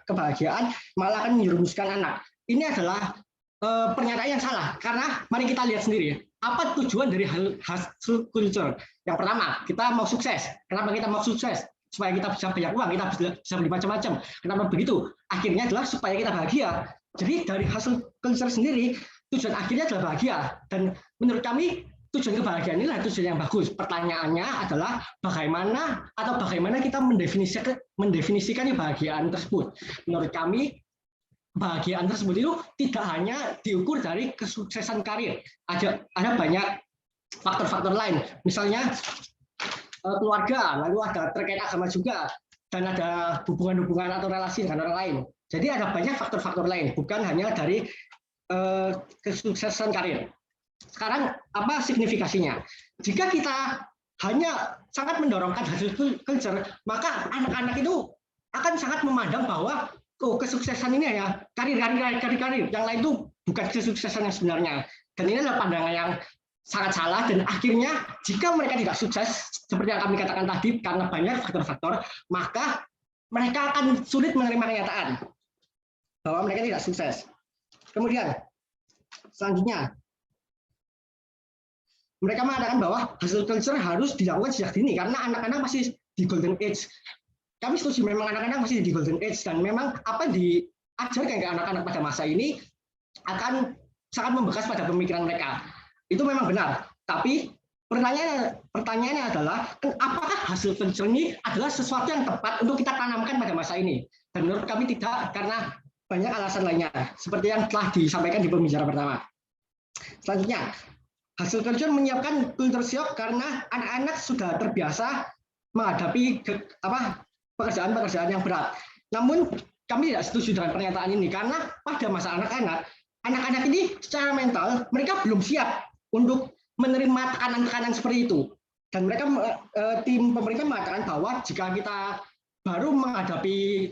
kebahagiaan malah akan menjerumuskan anak. Ini adalah pernyataan yang salah, karena mari kita lihat sendiri apa tujuan dari hasil culture. Yang pertama, kita mau sukses. Kenapa kita mau sukses? Supaya kita bisa banyak uang, kita bisa beli macam-macam. Kenapa begitu? Akhirnya adalah supaya kita bahagia. Jadi dari hasil culture sendiri, tujuan akhirnya adalah bahagia. Dan menurut kami tujuan kebahagiaan inilah tujuan yang bagus. Pertanyaannya adalah bagaimana kita mendefinisikan kebahagiaan tersebut. Menurut kami kebahagiaan tersebut itu tidak hanya diukur dari kesuksesan karir. Ada banyak faktor-faktor lain. Misalnya keluarga, lalu ada terkait agama juga, dan ada hubungan-hubungan atau relasi dengan orang lain. Jadi ada banyak faktor-faktor lain, bukan hanya dari kesuksesan karir. Sekarang apa signifikasinya? Jika kita hanya sangat mendorongkan hasil culture, maka anak-anak itu akan sangat memandang bahwa kesuksesan ini ya karir, yang lain itu bukan kesuksesan yang sebenarnya. Dan ini adalah pandangan yang sangat salah, dan akhirnya jika mereka tidak sukses seperti yang kami katakan tadi karena banyak faktor-faktor, maka mereka akan sulit menerima kenyataan bahwa mereka tidak sukses. Kemudian selanjutnya mereka mengatakan bahwa hasil culture harus dilakukan sejak dini karena anak-anak masih di golden age. Kami setuju, memang anak-anak masih di golden age, dan memang apa yang diajarkan ke anak-anak pada masa ini akan sangat membekas pada pemikiran mereka. Itu memang benar. Tapi pertanyaannya adalah, apakah hasil culture ini adalah sesuatu yang tepat untuk kita tanamkan pada masa ini? Dan menurut kami tidak, karena banyak alasan lainnya, seperti yang telah disampaikan di pembicara pertama. Selanjutnya, hasil culture menyiapkan culture shock karena anak-anak sudah terbiasa menghadapi pekerjaan-pekerjaan yang berat. Namun kami tidak setuju dengan pernyataan ini, karena pada masa anak-anak ini secara mental mereka belum siap untuk menerima tekanan-tekanan seperti itu. Dan mereka tim pemerintah mengatakan bahwa jika kita baru menghadapi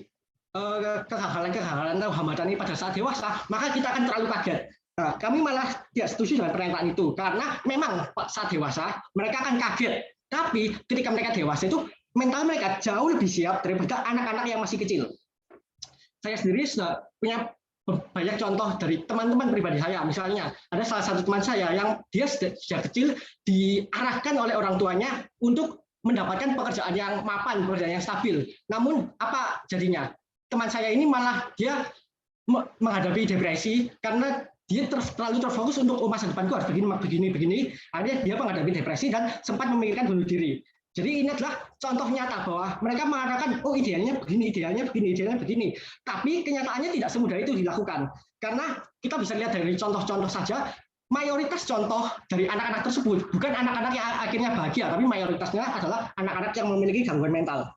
kegagalan atau hambatan ini pada saat dewasa, maka kita akan terlalu kaget. Nah, kami malah tidak setuju dengan pernyataan itu, karena memang saat dewasa mereka akan kaget. Tapi ketika mereka dewasa itu mental mereka jauh lebih siap daripada anak-anak yang masih kecil. Saya sendiri sudah punya banyak contoh dari teman-teman pribadi saya. Misalnya ada salah satu teman saya yang dia sejak kecil diarahkan oleh orang tuanya untuk mendapatkan pekerjaan yang mapan, pekerjaan yang stabil. Namun apa jadinya? Teman saya ini malah dia menghadapi depresi karena dia terlalu terfokus untuk masa depanku harus begini. Akhirnya dia menghadapi depresi dan sempat memikirkan bunuh diri. Jadi ini adalah contoh nyata bahwa mereka mengatakan, oh idealnya begini. Tapi kenyataannya tidak semudah itu dilakukan. Karena kita bisa lihat dari contoh-contoh saja, mayoritas contoh dari anak-anak tersebut bukan anak-anak yang akhirnya bahagia, tapi mayoritasnya adalah anak-anak yang memiliki gangguan mental.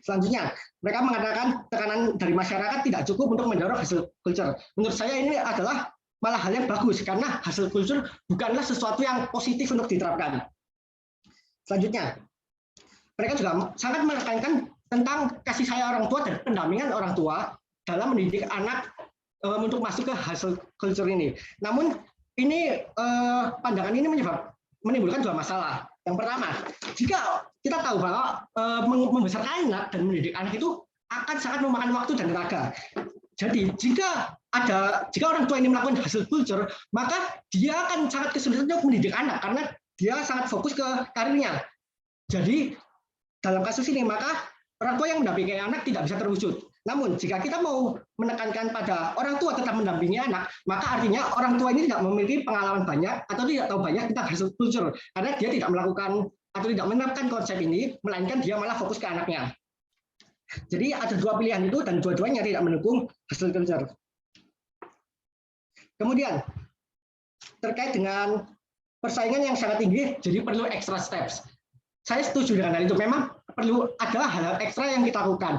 Selanjutnya, mereka mengatakan tekanan dari masyarakat tidak cukup untuk mendorong hasil culture. Menurut saya ini adalah malah hal yang bagus, karena hasil culture bukanlah sesuatu yang positif untuk diterapkan. Selanjutnya, mereka juga sangat menekankan tentang kasih sayang orang tua dan pendampingan orang tua dalam mendidik anak untuk masuk ke hasil culture ini. Namun ini pandangan ini menimbulkan dua masalah. Yang pertama, jika kita tahu bahwa membesarkan anak dan mendidik anak itu akan sangat memakan waktu dan tenaga. Jadi jika orang tua ini melakukan hasil culture, maka dia akan sangat kesulitan untuk mendidik anak karena dia sangat fokus ke karirnya. Jadi dalam kasus ini maka orang tua yang mendampingi anak tidak bisa terwujud. Namun jika kita mau menekankan pada orang tua tetap mendampingi anak, maka artinya orang tua ini tidak memiliki pengalaman banyak atau tidak tahu banyak tentang hasil culture karena dia tidak melakukan atau tidak menerapkan konsep ini, melainkan dia malah fokus ke anaknya. Jadi ada dua pilihan itu dan dua-duanya tidak mendukung hasil culture. Kemudian terkait dengan persaingan yang sangat tinggi, jadi perlu extra steps. Saya setuju dengan hal itu. Memang perlu ada hal-hal ekstra yang kita lakukan.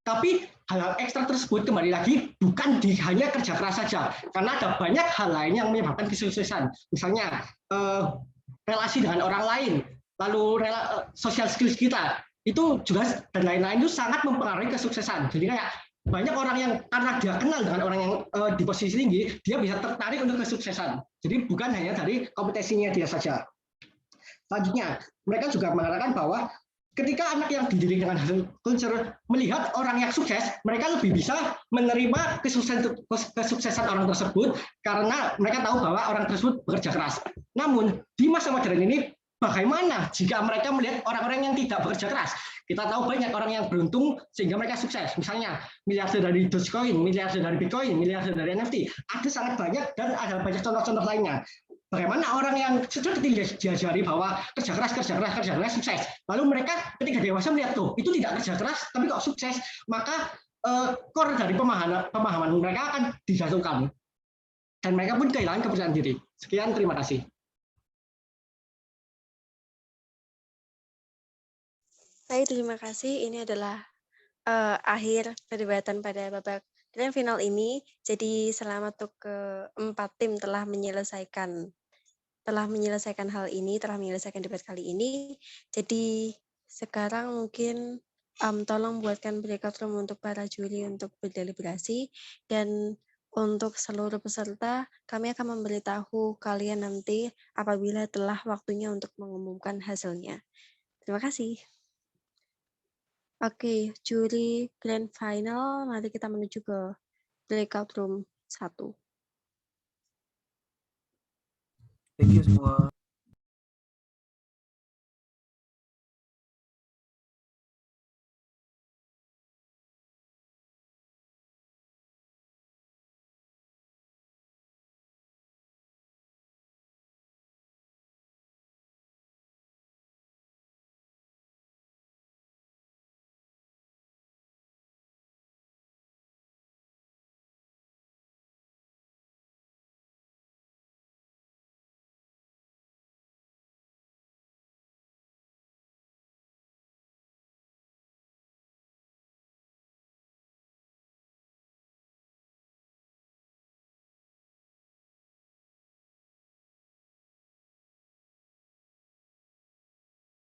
Tapi hal-hal ekstra tersebut kembali lagi bukan hanya kerja keras saja, karena ada banyak hal lain yang menyebabkan kesuksesan. Misalnya relasi dengan orang lain, lalu social skills kita itu juga dan lain-lain itu sangat mempengaruhi kesuksesan. Jadi kayak banyak orang yang karena dia kenal dengan orang yang di posisi tinggi, dia bisa tertarik untuk kesuksesan. Jadi bukan hanya dari kompetensinya dia saja. Selanjutnya, mereka juga mengatakan bahwa ketika anak yang dididik dengan hasil culture melihat orang yang sukses, mereka lebih bisa menerima kesuksesan orang tersebut karena mereka tahu bahwa orang tersebut bekerja keras. Namun di masa modern ini, bagaimana jika mereka melihat orang-orang yang tidak bekerja keras? Kita tahu banyak orang yang beruntung sehingga mereka sukses. Misalnya miliarder dari Dogecoin, miliarder dari Bitcoin, miliarder dari NFT. Ada sangat banyak dan ada banyak contoh-contoh lainnya. Bagaimana orang yang sejak kecil diajari bahwa kerja keras sukses. Lalu mereka ketika dewasa melihat tuh itu tidak kerja keras tapi kok sukses, maka core dari pemahaman mereka akan dijatuhkan dan mereka pun kehilangan kepercayaan diri. Sekian, terima kasih. Baik, terima kasih. Ini adalah akhir perdebatan pada babak grand final ini. Jadi selamat untuk keempat tim telah menyelesaikan hal ini, telah menyelesaikan debat kali ini. Jadi sekarang mungkin tolong buatkan breakout room untuk para juri untuk berdeliberasi, dan untuk seluruh peserta kami akan memberitahu kalian nanti apabila telah waktunya untuk mengumumkan hasilnya. Terima kasih. Oke, juri grand final, mari kita menuju ke breakout room 1. Thank you semua.